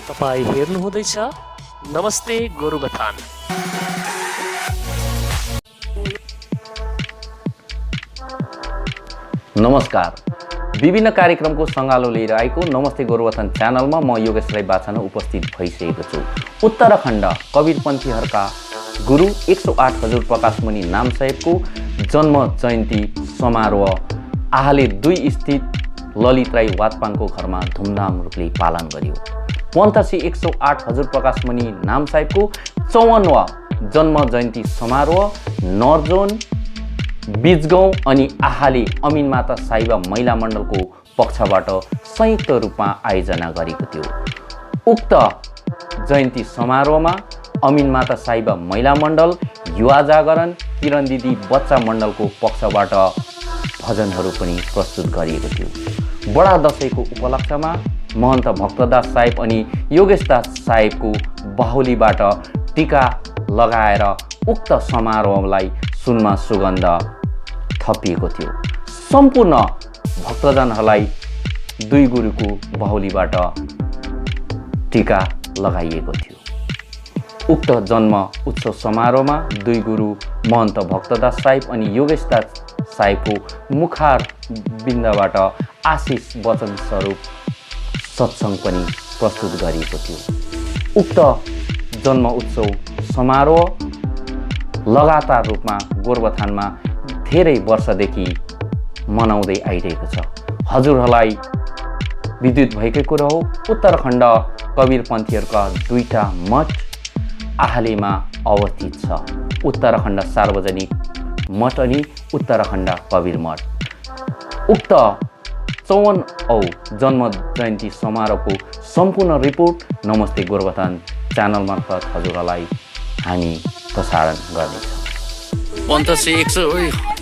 तपाईँ हेर्नुहुँदैछ नमस्ते गोरुबथान। नमस्कार, विभिन्न कार्यक्रमको सङ्गालो लिएर आएको नमस्ते गोरुबथान च्यानलमा म योगेश राई बाछान उपस्थित भइसकेको छु। उत्तराखण्ड कवीरपन्थीहरूका गुरु 108 हजुर प्रकाशमुनि नामसाहेबको जन्म जयन्ती समारोह आहाले 2 स्थित ललित राई वातपानको घरमा धुमधाम रूपले पालन गरियो। पन्तश्री 108 हजुर प्रकाशमुनि नामसाहेबको 54वां जन्म जयन्ती समारोह नरजोन, बीजगाउँ अनि आहाले अमिनमाता साहिबा महिला मण्डलको पक्षबाट संयुक्त रूपमा आयोजना गरेको थियो। उक्त जयन्ती समारोहमा अमिनमाता साहिबा महिला मण्डल, युवा जागरण, किरण दिदी बच्चा मण्डलको पक्षबाट भजनहरू पनि प्रस्तुत गरिएको थियो। बडा दशैंको उपलक्ष्यमा महन्त भक्तदास साहेब अनि योगेशदास साहेबको बाहुलीबाट टीका लगाएर उक्त समारोहलाई सुनमा सुगन्ध थपिएको थियो। सम्पूर्ण भक्तजनहरूलाई 2 गुरुको बाहुलीबाट टीका लगाइएको थियो। उक्त जन्म उत्सव समारोहमा 2 गुरु महन्त भक्तदास साहेब अनि योगेशदास साहेबको मुखार बिन्दबाट आशिष वचन स्वरूप सत्सङ्ग पनि प्रस्तुत गरिएको थियो। उक्त जन्म उत्सव समारोह लगातार रूपमा गोरुबथानमा धेरै वर्षदेखि मनाउँदै आइरहेको छ। हजुरहरूलाई विदित भएकै कुरा हो, उत्तराखण्ड कवीरपन्थीहरूका 2टा मठ आहालेमा अवस्थित छ। उत्तराखण्ड सार्वजनिक मठ अनि उत्तराखण्ड कवीर मठ। उक्त 54औं जन्म जयन्ती समारोहको सम्पूर्ण रिपोर्ट नमस्ते गोरुबथान च्यानल मार्फत हजुरहरूलाई हामी प्रसारण गर्नेछौँ। पन्तश्री 100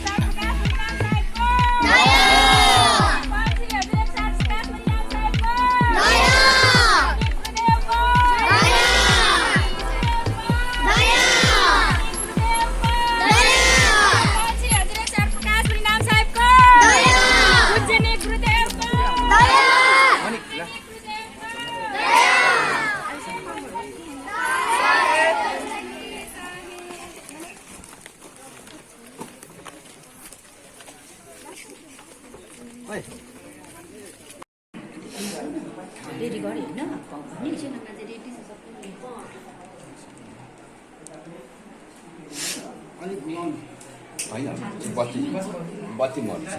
रेडी गरे हैन बत्ती मर्छ।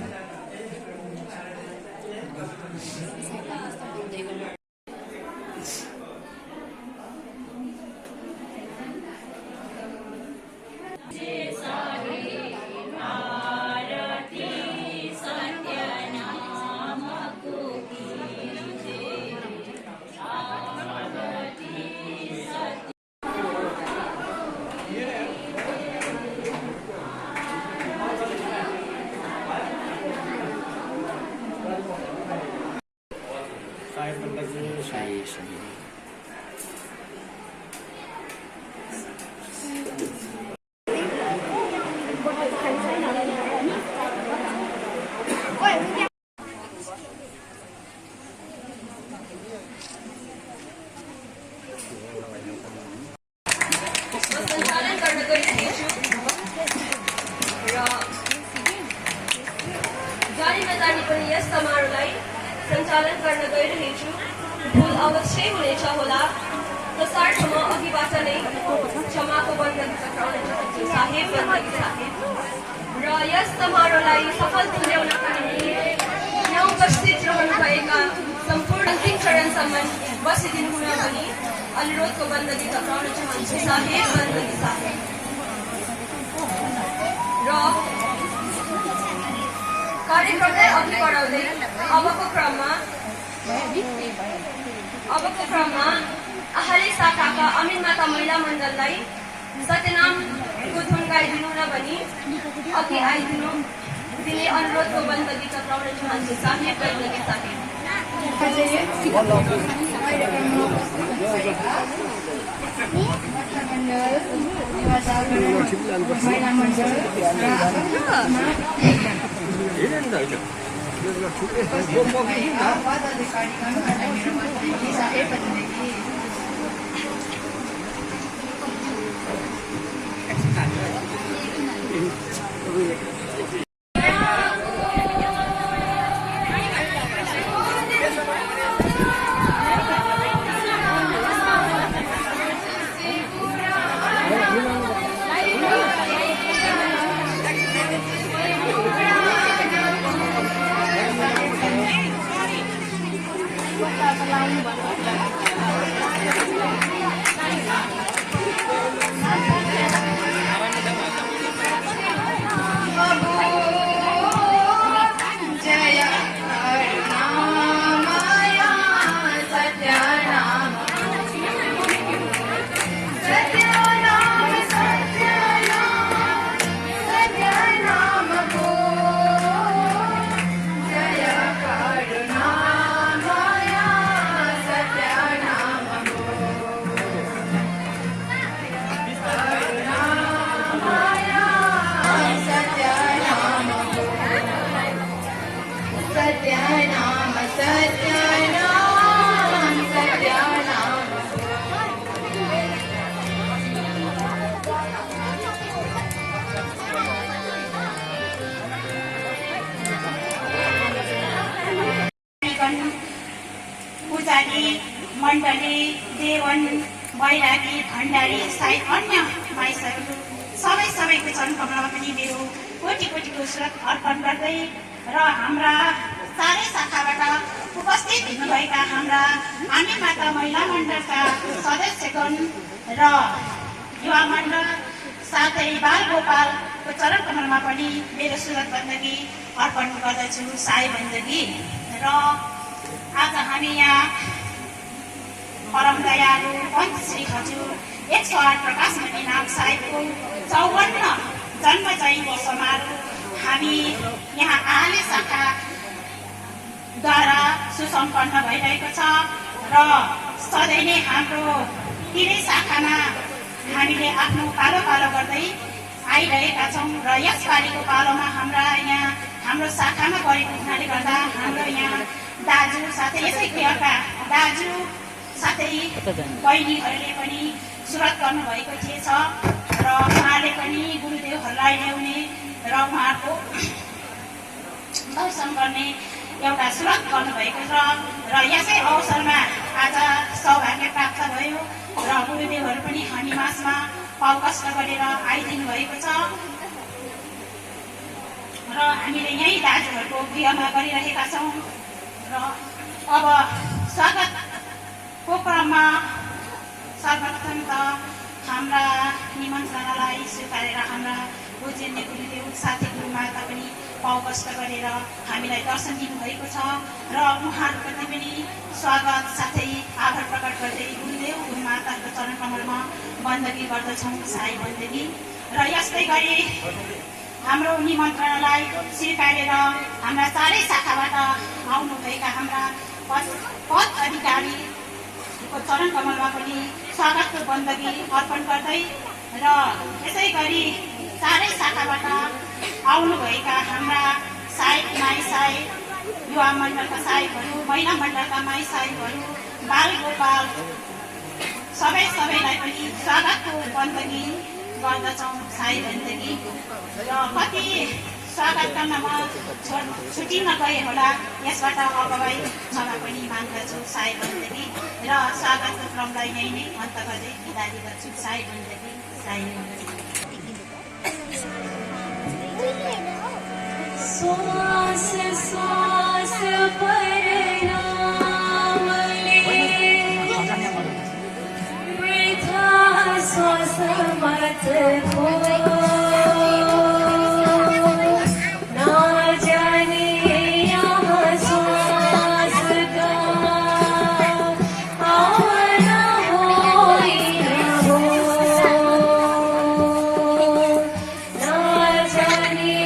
सञ्चालन गर्न गइरहेछु। भुल अवश्य हुनेछ होला, तसर्थ म अघिबाट नै क्षमाको बन्दगी चक्राउन चाहन्छु साहेब, बन्दगी साहेब। र यस समारोहलाई सफल तुल्याउनका निम्ति यहाँ उपस्थित रहनुभएका सम्पूर्ण अन्तिम चरणसम्म बसिदिनु हुन भनी अनुरोधको बन्दगी चक्राउन चाहन्छु साहेब, बन्दगी साहेब। र कार्यक्रमलाई अघि बढाउँदै अबको क्रममा आहाले शाखाका अमिनमाता महिला मण्डललाई सत्यनामको धुन गाइदिनु न भनी अघि आइदिनु दिने अनुरोधको बन्दगी चक्राउन चाहन्छु साहेब, बन्दगी साहेब। पुजारी मण्डली देवन बैरागी भण्डारी सायद अन्य मानिसहरू सबैको चरण कमलमा पनि मेरो कोटि कोटिको स्वागत अर्पण गर्दै र हाम्रा चारै शाखाबाट उपस्थित हुनुभएका हाम्रा हामी माता महिला मण्डलका सदस्यगण र युवा मण्डल साथै बाल गोपालको चरण कमलमा पनि मेरो स्वागत बन्दगी अर्पण गर्दछु साई बन्दगी। र आज हामी यहाँ परम दयालु पञ्च श्री हजुर 108 प्रकाशमणि नाम साहेबको 54 जन्म जयन्ती समारोह हामी यहाँ आले शाखाद्वारा सुसम्पन्न भइरहेको छ र सधैँ नै हाम्रो तिनै शाखामा हामीले आफ्नो पालो गर्दै आइरहेका छौँ र यसपालिको पालोमा हाम्रो शाखामा गरेको हुनाले गर्दा हाम्रो यहाँ दाजु साथै यसै क्रियाका दाजु साथै बहिनीहरूले पनि सुरुवात गर्नुभएको थिएछ र उहाँले पनि गुरुदेवहरूलाई ल्याउने र उहाँको दर्शन गर्ने एउटा सुरुवात गर्नुभएको छ र यसै अवसरमा आज सौभाग्य प्राप्त भयो र गुरुदेवहरू पनि हामी माझमा पाउ कष्ट गरेर आइदिनु भएको छ र हामीले यही दाजुहरूको गृहमा गरिरहेका छौँ र अब स्वागतको क्रममा सर्वप्रथम त हाम्रा निमन्त्रणालाई स्वीकारेर हाम्रा पूजनीय गुरुदेव साथी गुरुमाता पनि पाउ कष्ट गरेर हामीलाई दर्शन दिनुभएको छ र उहाँहरूप्रति पनि स्वागत साथै आभार प्रकट गर्दै गुरुदेव गुरुमाताको चरण कमलमा बन्दगी गर्दछौँ साई बन्दगी। र यस्तै गरी हाम्रो निमन्त्रणालाई स्वीकारेर हाम्रा चारै शाखाबाट आउनुभएका हाम्रा पद अधिकारीको चरण कमलमा पनि स्वागतको बन्दगी अर्पण गर्दै र यसै गरी चारै शाखाबाट आउनुभएका हाम्रा साहेब माई साहेब युवा मण्डलका साहेबहरू महिला मण्डलका माई साहेबहरू बाल गोपाल सबैलाई पनि स्वागतको बन्दगी गर्दछौँ साई बन्दगी। र कति स्वागत गर्नमा छुटिन गए होला यसबाट अगुवाई क्षमा पनि माग्दछु साई बन्दगी र स्वागतको क्रमलाई यही नै अन्त गर्दै बिदा दिँदछु साई बन्दगी साई बन्दगी। श्वास श्वास परिणाम ले वृथा श्वास मत खो ना जाने यहाँ श्वास का आना हो ना जाने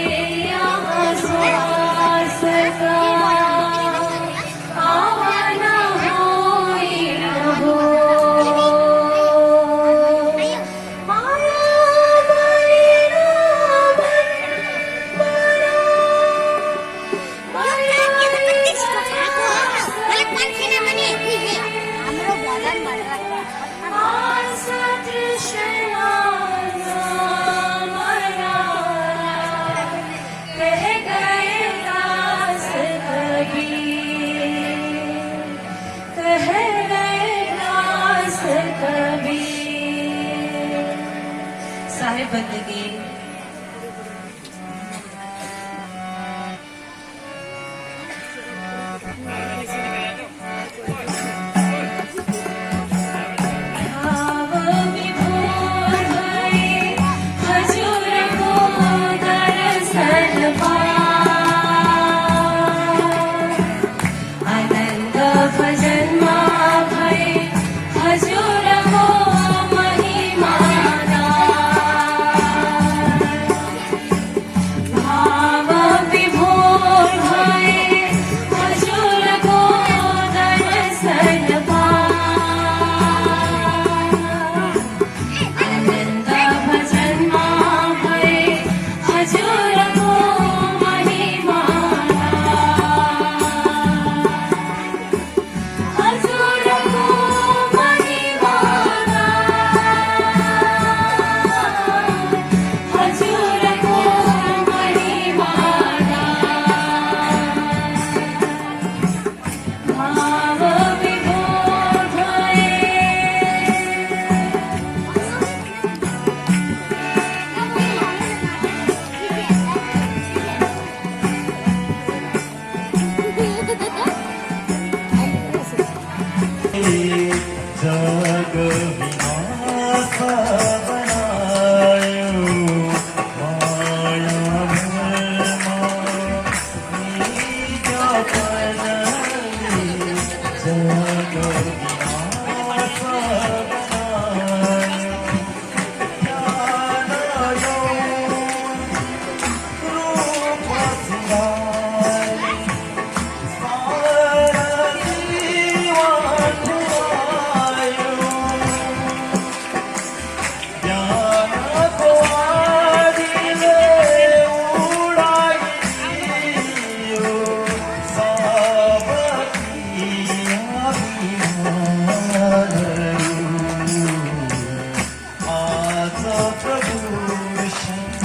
साहिब बंदगी। जग विनाश बनायो माया धर्म निज पनली जग विनाश बनायो ज्ञान रूप सिंगारी सारा जीवन आयो ज्ञान को आदिले उड़ाई दियो सबकी अभिमान आज प्रभु संग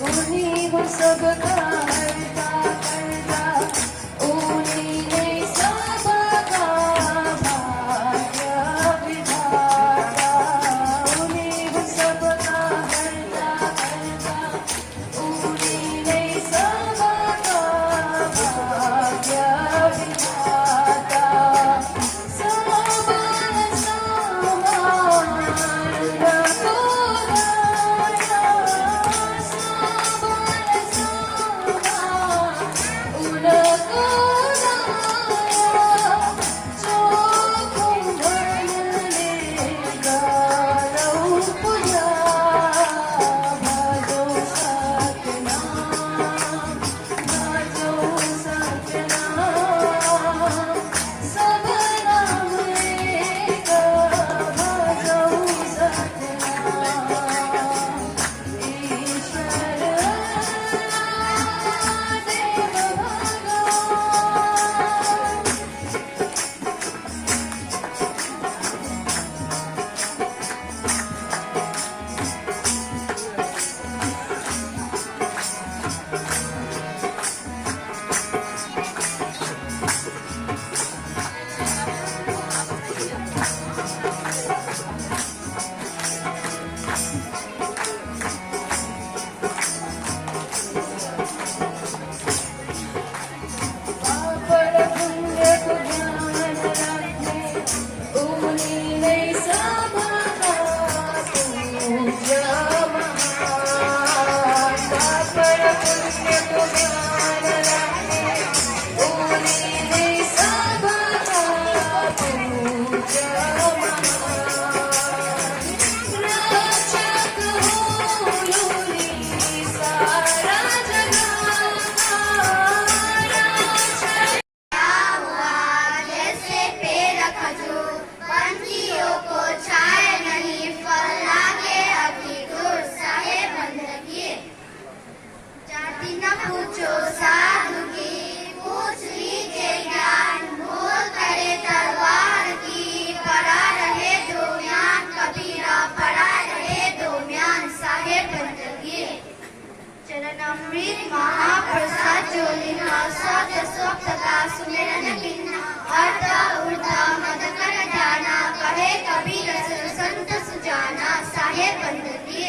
उन्हीं वो सबका हरता करता उन्हीं ने सबका भाग्य विधाता उन्हीं वो सबका हरता करता उन्हीं ने सबका भाग्य विधाता समान समान रघुराया समान समान प्रज्वलिन सत्य स्वच्छता सुमेरन किन्न अर्थ ऊर्ध मदकर ध्याना कहे कबीर संत सुजाना साहेब बंदगी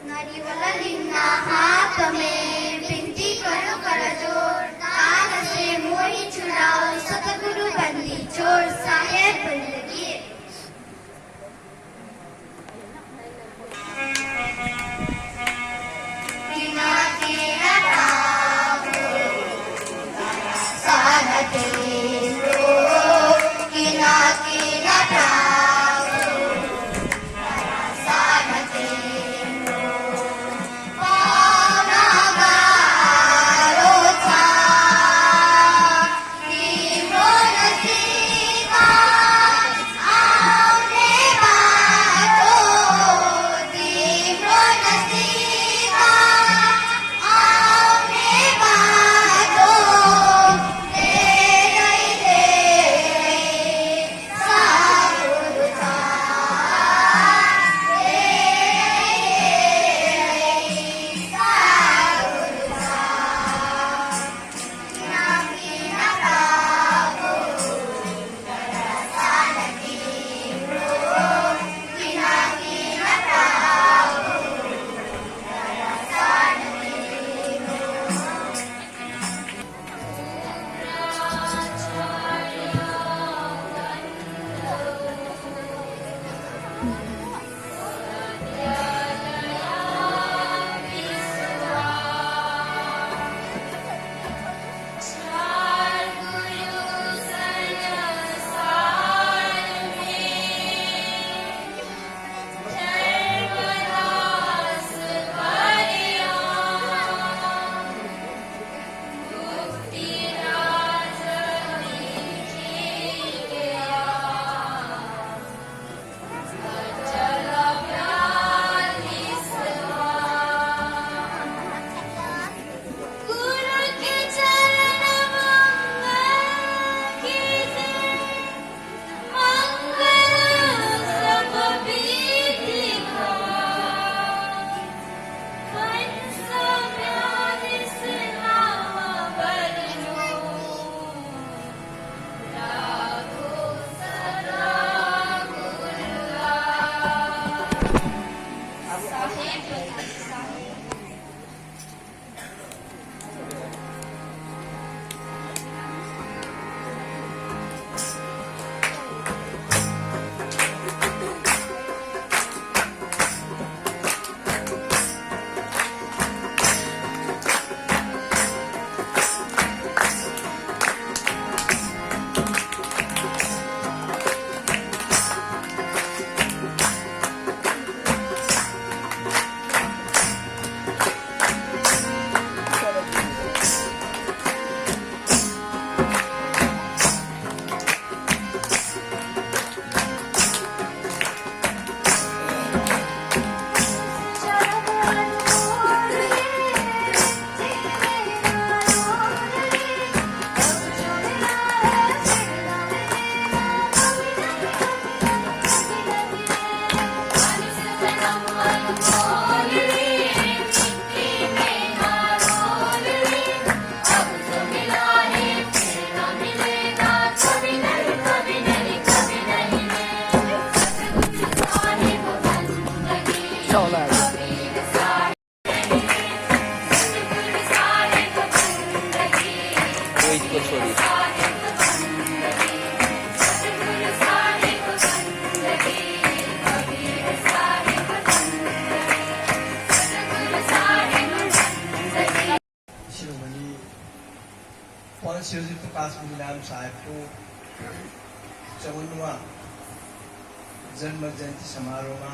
नरिवल लिन्ना हाथ में विनती करो कर जोर काल से मोही छुड़ाओ सतगुरु बंदी चोर साहेब बंदगी बिना तेरा श्री प्रकाश मुनिलाल साहेबको 54वां जन्म जयन्ती समारोहमा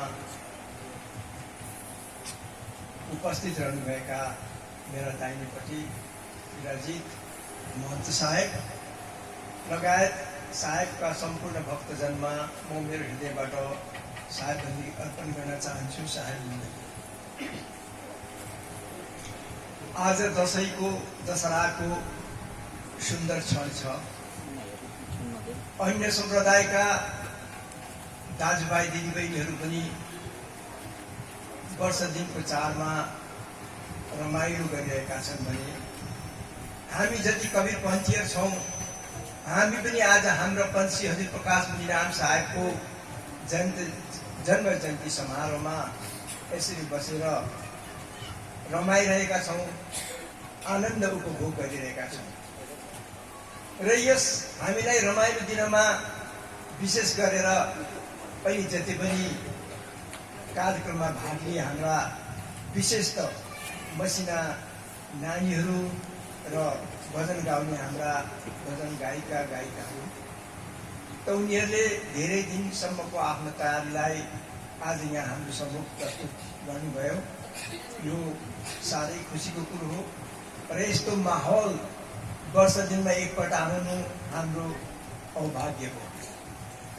उपस्थित रहनुभएका मेरा दाहिनेपट्टि विराजित महन्त साहेब लगायत साहेबका सम्पूर्ण भक्तजनमा म मेरो हृदयबाट साहेबबन्दी अर्पण गर्न चाहन्छु। साहेब आज दशहराको सुन्दर क्षण छ। अन्य सम्प्रदायका दाजुभाइ दिदीबहिनीहरू पनि वर्ष दिनको चाडमा रमाइलो गरिरहेका छन् भने हामी जति कवीरपन्थीहरू छौँ, हामी पनि आज हाम्रो पन्थी हजुर प्रकाश मुनिराम साहेबको जन्म जयन्ती समारोहमा यसरी बसेर रमाइरहेका छौँ, आनन्द उपभोग गरिरहेका छौँ। र यस हामीलाई रमाइलो दिनमा विशेष गरेर अहिले जति पनि कार्यक्रममा भाग लिए हाम्रा विशेष त मसिना नानीहरू र भजन गाउने हाम्रा भजन गायिकाहरू त उनीहरूले धेरै दिनसम्मको आफ्नो तयारीलाई आज यहाँ हाम्रो सम्मुख प्रस्तुत गर्नुभयो। यो साह्रै खुसीको कुरो हो र यस्तो माहौल वर्ष दिनमा एकपल्ट आउनु हाम्रो सौभाग्य हो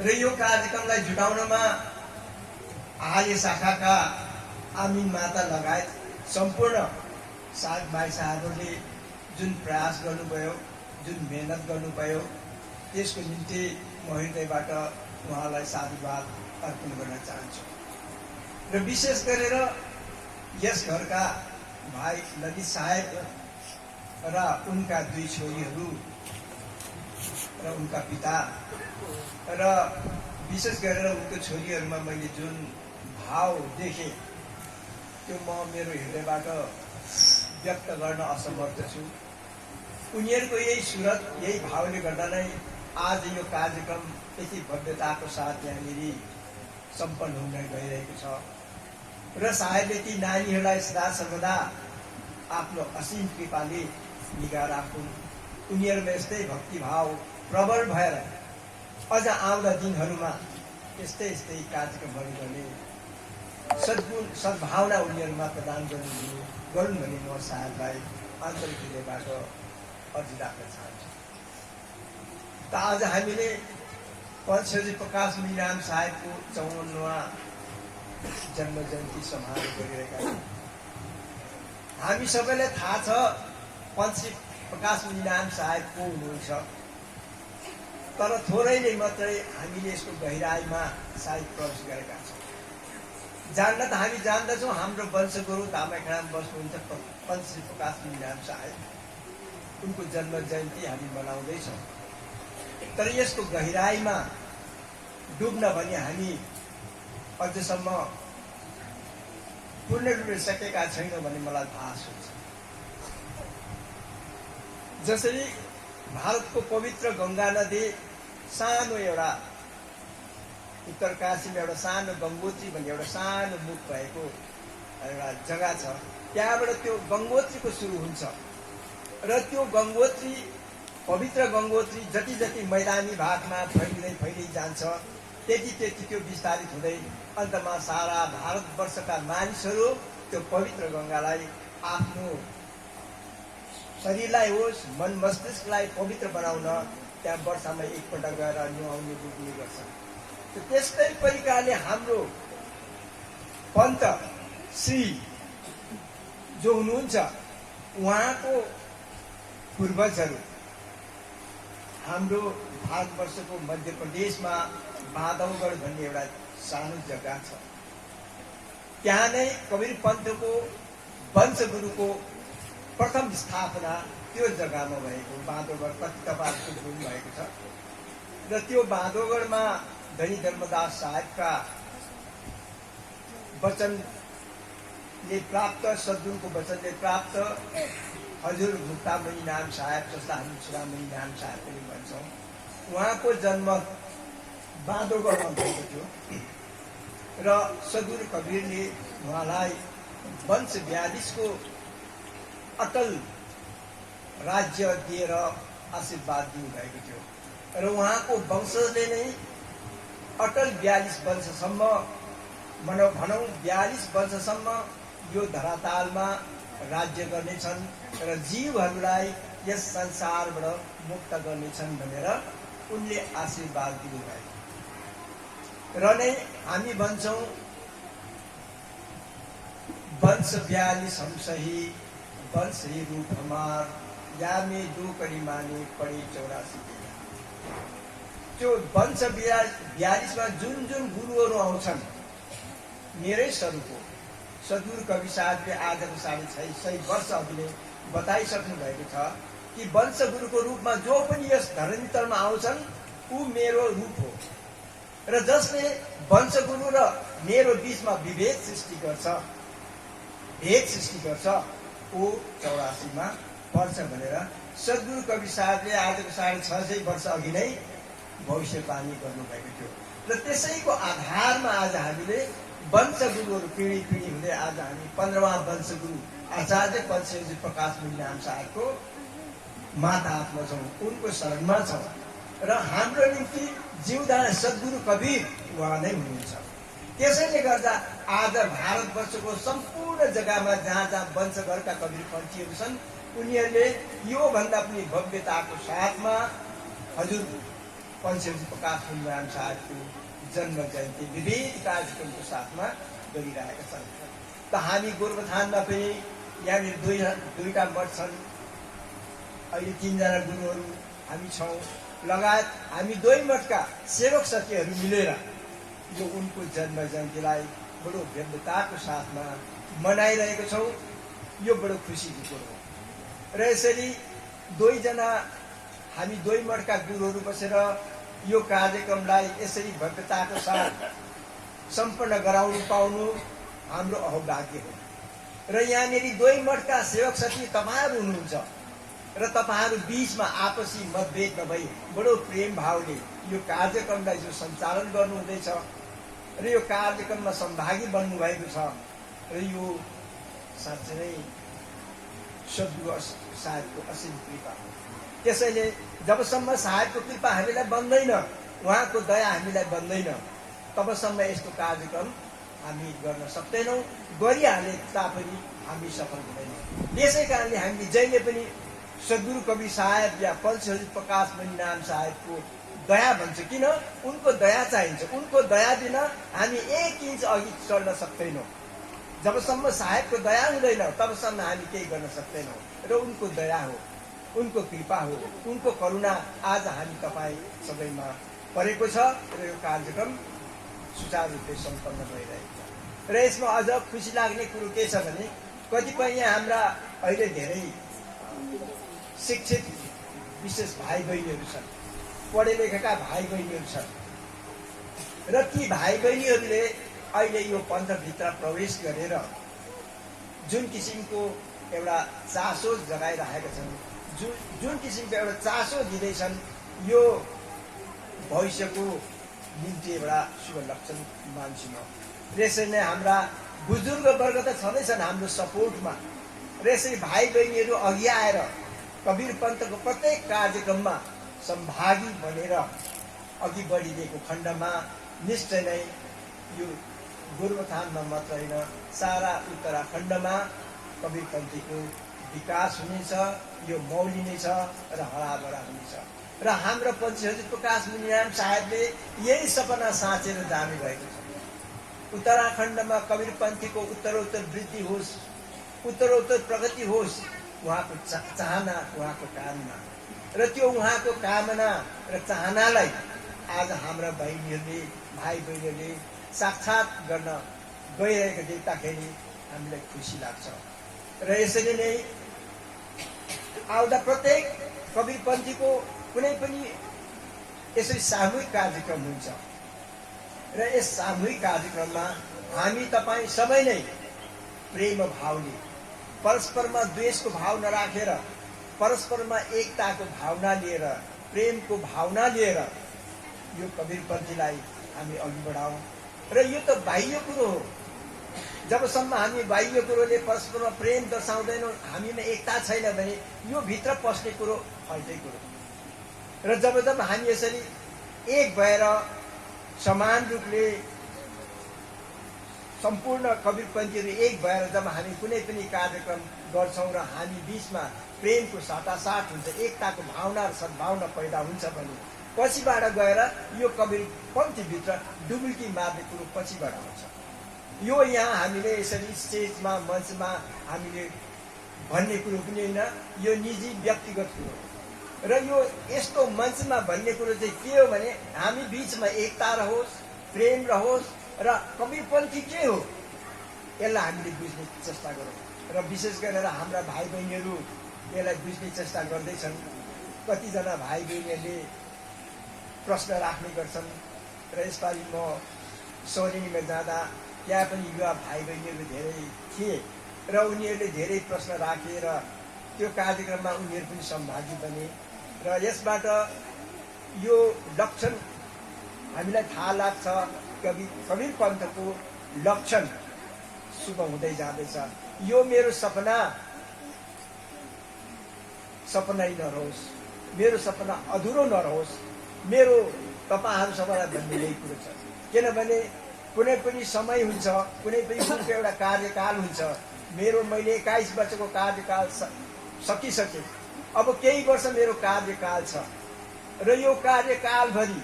र यो कार्यक्रमलाई जुटाउनमा आर्य शाखाका आमिन माता लगायत सम्पूर्ण साथ भाइ साहबहरूले जुन प्रयास गर्नुभयो, जुन मेहनत गर्नुभयो, त्यसको निम्ति म हृदयबाट उहाँलाई साधुवाद अर्पण गर्न चाहन्छु। र विशेष गरेर यस घरका भाइ ललित साहेब र उनका 2 छोरीहरू र उनका पिता र विशेष गरेर उनको छोरीहरूमा मैले जुन भाव देखेँ त्यो म मेरो हृदयबाट व्यक्त गर्न असमर्थ छु। उनीहरूको यही सुरत, यही भावले गर्दा नै आज यो कार्यक्रम यति भव्यताको साथ यहाँनिर सम्पन्न हुन गइरहेको छ र सायद ती नानीहरूलाई सदा सर्वदा आफ्नो असीम कृपाले निगाह राखुन्। उनीहरूमा यस्तै भक्तिभाव प्रबल भएर अझ आउँदा दिनहरूमा यस्तै कार्यक्रमहरू गर्ने सद्गुण सद्भावना उनीहरूमा प्रदान गरून् भन्ने म साहेबलाई आन्तरिक हृदयबाट अर्जी राख्न चाहन्छु। त आज हामीले पन्थी प्रकाश मुनिराम साहेबको 54वां जन्म जयन्ती समारोह गरिरहेका छौँ। हामी सबैलाई थाहा छ पन्थी प्रकाश मुनिराम साहेब को हुनुहुन्छ, तर थोरैले मात्रै हामीले यसको गहिराईमा सायद प्रवेश गरेका छौँ। जान्न त हामी जान्दछौँ हाम्रो वंशगुरु तामाखेडामा बस्नुहुन्छ पन्थी प्रकाश मुनिराम साहेब, उनको जन्म जयन्ती हामी मनाउँदैछौँ। तर यसको गहिराईमा डुब्न भने हामी अझसम्म पूर्ण रूपले सकेका छैनौँ भन्ने मलाई भास हुन्छ। जसरी भारतको पवित्र गङ्गा नदी सानो एउटा उत्तरकाशीमा एउटा सानो गङ्गोत्री भन्ने एउटा सानो मुख भएको एउटा जग्गा छ, त्यहाँबाट त्यो गङ्गोत्रीको सुरु हुन्छ र त्यो गङ्गोत्री पवित्र गङ्गोत्री जति जति मैदानी भागमा फैलिँदै जान्छ त्यति त्यो विस्तारित हुँदै अन्तमा सारा भारतवर्षका मानिसहरू त्यो पवित्र गङ्गालाई आफ्नो शरीरलाई होस् मन मस्तिष्कलाई पवित्र बनाउन त्यहाँ वर्षमा एकपल्ट गएर नुहाउने डुब्ने गर्छ। त्यस्तै प्रकारले हाम्रो पन्त श्री जो हुनुहुन्छ उहाँको पूर्वजहरू हाम्रो भारतवर्षको मध्य प्रदेशमा बाँधवगढ भन्ने एउटा सानो जग्गा छ, त्यहाँ नै कबीर पन्थको वंशगुरुको प्रथम स्थापना त्यो जग्गामा भएको बाँधवगढ कति तपाईँहरूको भूम भएको छ र त्यो बाँधवगढमा धनी धर्मदास साहेबका वचनले प्राप्त, सद्गुरुको वचनले प्राप्त हजुर मुक्तामणि नाम साहेब जसलाई हामी चुडामणि नाम साहेब पनि भन्छौँ, उहाँको जन्म बाँधवगढमा भएको थियो र सद्गुरु कबीरले उहाँलाई वंश 42को अटल राज्य दिएर आशीर्वाद दिनुभएको थियो र उहाँको वंशले नै अटल 42 वर्षसम्म भनौँ 42 वर्षसम्म यो धरातालमा राज्य गर्नेछन् र जीवहरूलाई यस संसारबाट मुक्त गर्नेछन् भनेर उनले आशीर्वाद दिनुभएको र नै हामी भन्छौँ वंश 42 हम सही वंश ही रूप हमार या में दो करी माने पड़े 84। त्यो वंश 42 मा जुन जुन गुरुहरू आउँछन् मेरै स्वरूपको सद्गुरु कवि साहेबले आजको 650 वर्ष अघि नै बताइसक्नु भएको छ। कि वंशगुरुको रूपमा जो पनि यस धरनीतलमा आउँछन् ऊ मेरो रूप हो र जसले वंशगुरु र मेरो बीचमा विभेद सृष्टि गर्छ ऊ 84 मा पर्छ भनेर सद्गुरु कवि साहबले आजको 650 वर्ष अघि नै भविष्यवाणी गर्नुभएको थियो र त्यसैको आधारमा आज हामीले वंशगुरुहरू पिँढी हुँदै आज हामी 15वां वंशगुरु आचार्य पञ्चेन्द्र प्रकाश मुनिनाम साहबको माताहतमा छौँ, उनको शरणमा छौँ र हाम्रो निम्ति जिउँदा सद्गुरु कबीर उहाँ नै हुनुहुन्छ। त्यसैले गर्दा आज भारतवर्षको सम्पूर्ण जग्गामा जहाँ वंशघरका कबीरपन्थीहरू छन् उनीहरूले योभन्दा पनि भव्यताको साथमा हजुर पञ्चेन्द्र प्रकाश मुनिनाम साहबको जन्म जयन्ती विविध कार्यक्रमको साथमा गरिरहेका छन्। त हामी गोरुबथानमा पनि यहाँनिर दुईटा मठ छन्, अहिले 3 जना गुरुहरू हामी छौँ, लगायत हामी 2 मठका सेवक सखीहरू मिलेर यो उनको जन्म जयन्तीलाई बडो भव्यताको साथमा मनाइरहेको छौँ। यो बडो खुसीको कुरो हो र यसरी 2 जना हामी 2 मठका गुरुहरू बसेर यो कार्यक्रमलाई यसरी भव्यताको साथ सम्पन्न गराउनु पाउनु हाम्रो अहोभाग्य हो र यहाँनिर 2 मठका सेवक सखी तपाईहरु हुनुहुन्छ र तपाईहरु बीचमा आपसी मतभेद नभई बडो प्रेम भावले यो कार्यक्रमलाई जो सञ्चालन गर्नु हुँदैछ र यो कार्यक्रममा सहभागी बन्नु भएको छ र यो साँच्चै नै सद्गुरु साहबको असीम कृपा हो। त्यसैले जबसम्म साहबको कृपा हामीलाई बन्दैन, उहाँको दया हामीलाई बन्दैन, तबसम्म यस्तो कार्यक्रम हामी गर्न सक्दैनौँ, गरिहाले तापनि हामी सफल हुँदैनौँ। यसै कारणले हामीले जहिले पनि सद्गुरु कवि साहब या पञ्चेन्द्र प्रकाश मुनिनाम साहबको दया भन्छ, किन उनको दया चाहिन्छ। उनको दया बिना हामी 1 इन्च अघि चल्न सक्दैनौँ। जबसम्म साहबको दया हुँदैन तबसम्म हामी केही गर्न सक्दैनौँ र उनको दया हो, उनको कृपा हो, उनको करुणा आज हामी तपाईँ सबैमा परेको छ र यो कार्यक्रम सुचारू रूपले सम्पन्न भइरहेको छ। र यसमा अझ खुसी लाग्ने कुरो के छ भने कतिपय हाम्रा अहिले धेरै शिक्षित विशेष भाइ बहिनीहरू छन्, पढे लेखेका भाइ बहिनीहरू छन् र ती भाइ बहिनीहरूले अहिले यो पन्थभित्र प्रवेश गरेर जुन किसिमको एउटा चासो जगाइरहेका छन्, जुन किसिमको एउटा चासो दिँदैछन्, यो भविष्यको निम्ति एउटा शुभ लक्षण मान्छु म। र यसरी नै हाम्रा बुजुर्ग वर्ग त छँदैछन् हाम्रो सपोर्टमा र यसरी भाइ बहिनीहरू अघि आएर कबीर पन्थको प्रत्येक कार्यक्रममा सहभागी बनेर अघि बढिदिएको खण्डमा निश्चय नै यो गोरुबथानमा मात्र होइन सारा उत्तराखण्डमा कबीरपन्थीको विकास हुनेछ, यो मौलिनेछ र हराभरा हुनेछ। र हाम्रो पञ्चेन्द्र प्रकाश मुनिनाम साहबले यही सपना साँचेर जानुभएको छ। उत्तराखण्डमा कबीरपन्थीको उत्तरोत्तर वृद्धि होस्, उत्तरोत्तर प्रगति होस्, उहाँको चाहना, उहाँको कामना र त्यो उहाँको कामना र चाहनालाई आज हाम्रा बहिनीहरूले, भाइ बहिनीहरूले साक्षात गर्न गइरहेको देख्दाखेरि हामीलाई खुसी लाग्छ। र यसरी नै आउँदा प्रत्येक कबीरपन्थीको कुनै पनि यसरी सामूहिक कार्यक्रम हुन्छ र यस सामूहिक कार्यक्रममा हामी तपाईँ सबै नै प्रेम भावले, परस्परमा द्वेषको भाव नराखेर, परस्परमा एकताको भावना लिएर, प्रेमको भावना लिएर यो कबीरपन्थीलाई हामी अघि बढाउँ। र यो त बाह्य कुरो हो। जबसम्म हामी बाह्य कुरोले परस्परमा प्रेम दर्शाउँदैनौँ, हामीमा एकता छैन भने यो भित्र पस्ने कुरो फाल्टै कुरो। र जब हामी यसरी एक भएर समान रूपले सम्पूर्ण कबीरपन्थीहरू एक भएर जब हामी कुनै पनि कार्यक्रम गर्छौँ र हामी बीचमा प्रेमको साटासाट हुन्छ, एकताको भावना र सद्भावना पैदा हुन्छ भने पछिबाट गएर यो कबीरपन्थीभित्र डुबुल्की मार्ने कुरो पछिबाट आउँछ। यो यहाँ हामीले यसरी स्टेजमा, मञ्चमा हामीले भन्ने कुरो पनि होइन, यो निजी व्यक्तिगत कुरो हो। र यो यस्तो मञ्चमा भन्ने कुरो चाहिँ के हो भने हामी बीचमा एकता रहोस्, प्रेम रहोस् र कबीरपन्थी के हो यसलाई हामीले बुझ्ने चेष्टा गरौँ। र विशेष गरेर हाम्रा भाइ बहिनीहरू यसलाई बुझ्ने चेष्टा गर्दैछन्। कतिजना भाइ बहिनीहरूले प्रश्न राख्ने गर्छन् र यसपालि म सौरेनीमा जाँदा त्यहाँ पनि युवा भाइ बहिनीहरू धेरै थिए र उनीहरूले धेरै प्रश्न राखे र त्यो कार्यक्रममा उनीहरू पनि सहभागी बने र यसबाट यो लक्षण हामीलाई थाहा लाग्छ कबीर पन्थको लक्षण शुभ हुँदै जाँदैछ। यो मेरो सपनै नरहोस्, मेरो सपना अधुरो नरहोस्, मेरो तपाईँहरू सबैलाई भन्ने यही कुरो छ। किनभने कुनै पनि समय हुन्छ, कुनै पनि कुरोको एउटा कार्यकाल हुन्छ। मैले 21 वर्षको कार्यकाल सकिसके, अब केही वर्ष मेरो कार्यकाल छ र यो कार्यकालभरि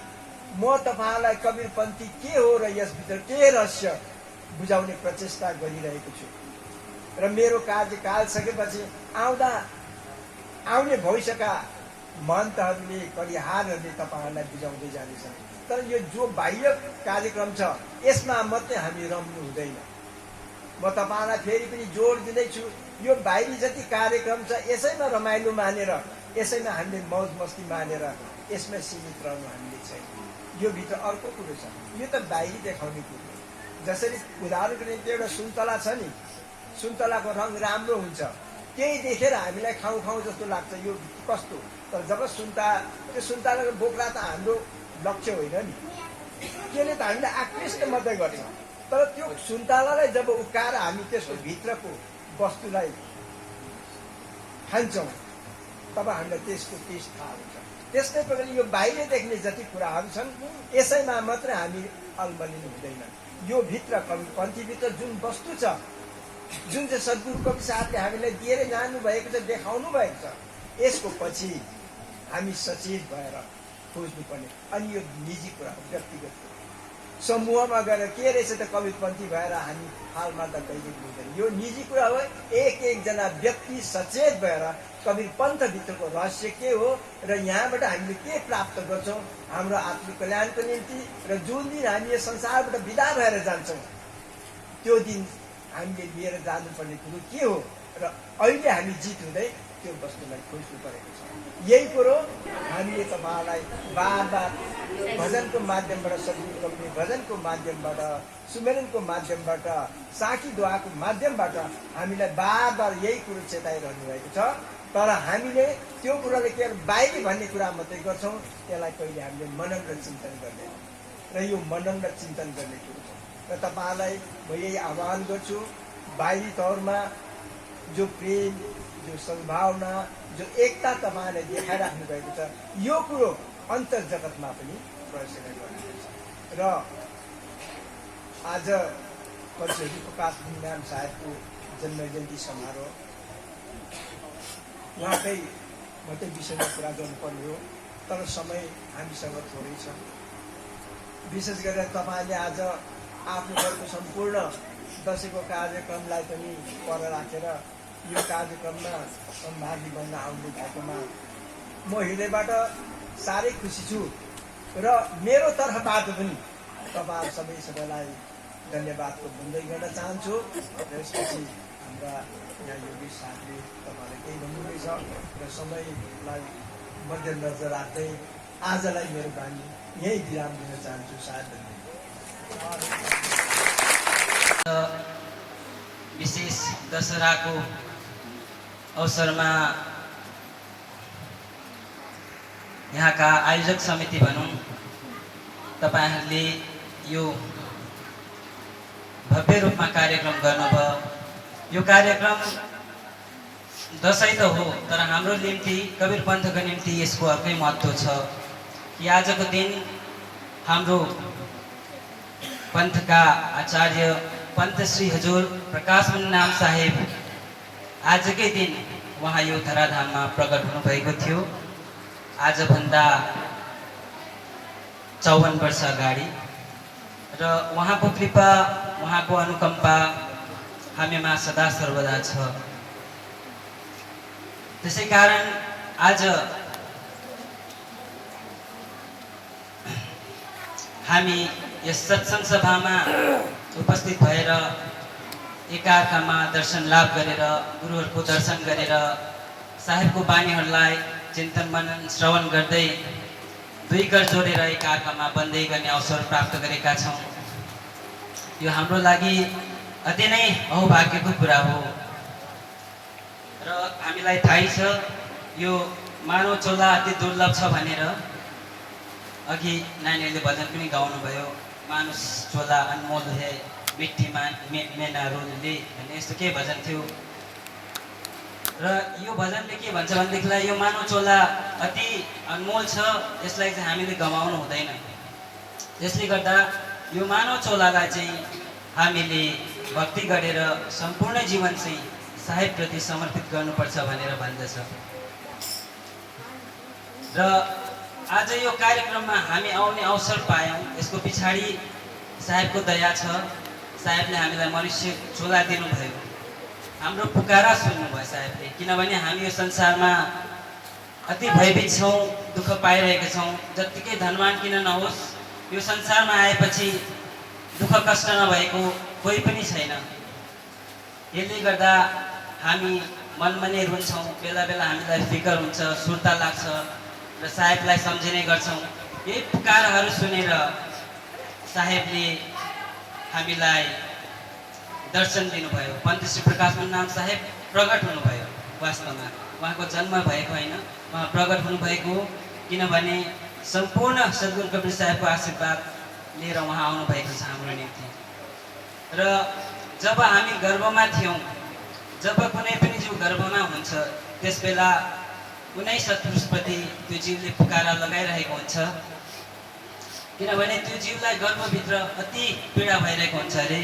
म तपाईँहरूलाई कबीरपन्थी के हो र यसभित्र के रहस्य बुझाउने प्रचेष्टा गरिरहेको छु र मेरो कार्यकाल सकेपछि आउने भविष्यका महन्तहरूले परिहारहरूले तपाईँहरूलाई बुझाउँदै जानेछन्। तर यो जो बाह्य कार्यक्रम छ यसमा मात्रै हामी रम्नु हुँदैन। म तपाईँलाई फेरि पनि जोड दिँदैछु, यो बाहिरी जति कार्यक्रम छ यसैमा रमाइलो मानेर, यसैमा हामीले मौज मस्ती मानेर यसमा सीमित रहनु हामीले छैन। यो भित्र अर्को कुरो छ, यो त बाहिरी देखाउने कुरो। जसरी उदाहरणको निम्ति एउटा सुन्तला छ नि, सुन्तलाको रङ राम्रो हुन्छ, केही देखेर हामीलाई खाउँ जस्तो लाग्छ, यो कस्तो। तर जब त्यो सुन्तलाको बोक्रा त हाम्रो लक्ष्य होइन नि, त्यसले त हामीलाई आकृष्ट मात्रै गर्छ। तर त्यो सुन्तलालाई जब उकाएर हामी त्यसको भित्रको वस्तुलाई खान्छौँ तब हामीलाई त्यसको टेस्ट थाहा हुन्छ। त्यस्तै प्रकारले यो बाहिर देख्ने जति कुराहरू छन् यसैमा मात्रै हामी अलमलिनु हुँदैन। यो भित्र कबीरपन्थीभित्र जुन वस्तु छ, जुन चाहिँ सद्गुरु कवि साहबले हामीलाई दिएर जानु भएको छ, देखाउनु भएको छ, यसको पछि हामी सचेत भएर खोज्नुपर्ने। अनि यो निजी कुरा हो, व्यक्तिगत कुरा। समूहमा गएर के रहेछ त कबीरपन्थी भएर हामी हालमा त कहिले बुझ्दैन। यो निजी कुरा हो। एकजना व्यक्ति सचेत भएर कबीरपन्थभित्रको रहस्य के हो र यहाँबाट हामीले के प्राप्त गर्छौँ हाम्रो आत्मिक कल्याणको निम्ति, र जुन दिन हामी यो संसारबाट विदा भएर जान्छौँ त्यो दिन हामीले लिएर जानुपर्ने कुरो के हो र अहिले हामी जित हुँदै त्यो वस्तुलाई खोज्नु परेको छ। यही कुरो हामीले तपाईँहरूलाई बार भजनको माध्यमबाट, सद्गुरु कविले भजनको माध्यमबाट, सुमेरनको माध्यमबाट, साखी दुआको माध्यमबाट हामीलाई बार यही कुरो चेताइरहनु भएको छ। तर हामीले त्यो कुराले केवल बाहिरी भन्ने कुरा मात्रै गर्छौँ, त्यसलाई कहिले हामीले मनन र चिन्तन गर्दैनौँ। र यो मनन र चिन्तन गर्ने कुरो छ। र तपाईँहरूलाई म यही आह्वान गर्छु, बाहिरी तौरमा जो प्रेम, जो सद्भावना, जो एकता तपाईँले देखाइराख्नु भएको छ, यो कुरो अन्तर जगतमा पनि प्रदर्शन गर्नुपर्छ। र आज पञ्चेश्वरी प्रकाश नारायण साहेबको जन्म जयन्ती समारोह, उहाँकै मात्रै विषयमा कुरा गर्नुपर्ने हो, तर समय हामीसँग थोरै छ। विशेष गरेर तपाईँले आज आफ्नो घरको सम्पूर्ण दसैँको कार्यक्रमलाई पनि पर राखेर यो कार्यक्रममा सहभागी बन्न आउनु भएकोमा म हृदयबाट साह्रै खुसी छु। र मेरो तर्फबाट पनि तपाईँहरू सबैलाई धन्यवादको बन्दै गर्न चाहन्छु। र यसपछि हाम्रा यहाँ योगेश साहबले तपाईँलाई केही भन्नुहुनेछ र समयलाई मध्यनजर राख्दै आजलाई मेरो बानी यही विराम दिन चाहन्छु। सायद विशेष दशहराको अवसरमा यहाँका आयोजक समिति भनौँ, तपाईँहरूले यो भव्य रूपमा कार्यक्रम गर्नुभयो। यो कार्यक्रम दसैँ त हो, तर हाम्रो निम्ति कबीरपन्थको निम्ति यसको अर्कै महत्त्व छ कि आजको दिन हाम्रो पन्थका आचार्य पन्थ श्री हजुर प्रकाश नाम साहेब आजकै दिन उहाँ यो धराधाममा प्रकट हुनुभएको थियो। आजभन्दा 54 वर्ष अगाडि। र उहाँको कृपा, उहाँको अनुकम्पा हामीमा सदा सर्वदा छ। त्यसै कारण आज हामी यस सत्सङ्ग सभामा उपस्थित भएर एकार्कामा दर्शन लाभ गरेर, गुरुहरूको दर्शन गरेर साहेबको बानीहरूलाई चिन्तन मनन श्रवण गर्दै दुई कर जोडेर एकाअर्कामा बन्दै गर्ने अवसर प्राप्त गरेका छौँ। यो हाम्रो लागि अति नै अहोभाग्यको कुरा हो र हामीलाई थाहै छ यो मानव चोला अति दुर्लभ छ भनेर। अघि नानीहरूले भजन पनि गाउनुभयो, मानुष चोला अनमोल है मिट्टीमा मेना रोलले भन्ने यस्तो केही भजन थियो। र यो भजनले के भन्छ भनेदेखिलाई यो मानव चोला अति अनमोल छ, यसलाई चाहिँ हामीले गमाउनु हुँदैन। त्यसले गर्दा यो मानव चोलालाई चाहिँ हामीले भक्ति गरेर सम्पूर्ण जीवन चाहिँ साहेबप्रति समर्पित गर्नुपर्छ भनेर भन्दछ। र आज यो कार्यक्रममा हामी आउने अवसर पायौँ, यसको पछाडि साहेबको दया छ। साहेबले हामीलाई मनुष्य चोला दिनुभयो, हाम्रो पुकारा सुन्नुभयो साहेबले। किनभने हामी यो संसारमा अति भयभीत छौँ, दुःख पाइरहेका छौँ। जत्तिकै धनवान किन नहोस्, यो संसारमा आएपछि दुःख कष्ट नभएको कोही पनि छैन। यसले गर्दा हामी मनमा नै रुन्छौँ, बेला बेला हामीलाई फिकर हुन्छ, सुर्ता लाग्छ र साहेबलाई सम्झिने गर्छौँ। यही पुकारहरू सुनेर साहेबले हामीलाई दर्शन दिनुभयो। पन्त श्री प्रकाश नाम साहेब प्रकट हुनुभयो। वास्तवमा उहाँको जन्म भएको होइन, उहाँ प्रकट हुनुभएको। किनभने सम्पूर्ण सद्गुरु कवीर साहेबको आशीर्वाद लिएर उहाँ आउनुभएको छ हाम्रो निम्ति। र जब हामी गर्भमा थियौँ, जब कुनै पनि जीव गर्भमा हुन्छ, त्यस बेला कुनै सत्पुरुषप्रति त्यो जीवले पुकारा लगाइरहेको हुन्छ। किनभने त्यो जीवलाई गर्भभित्र अति पीडा भइरहेको हुन्छ अरे,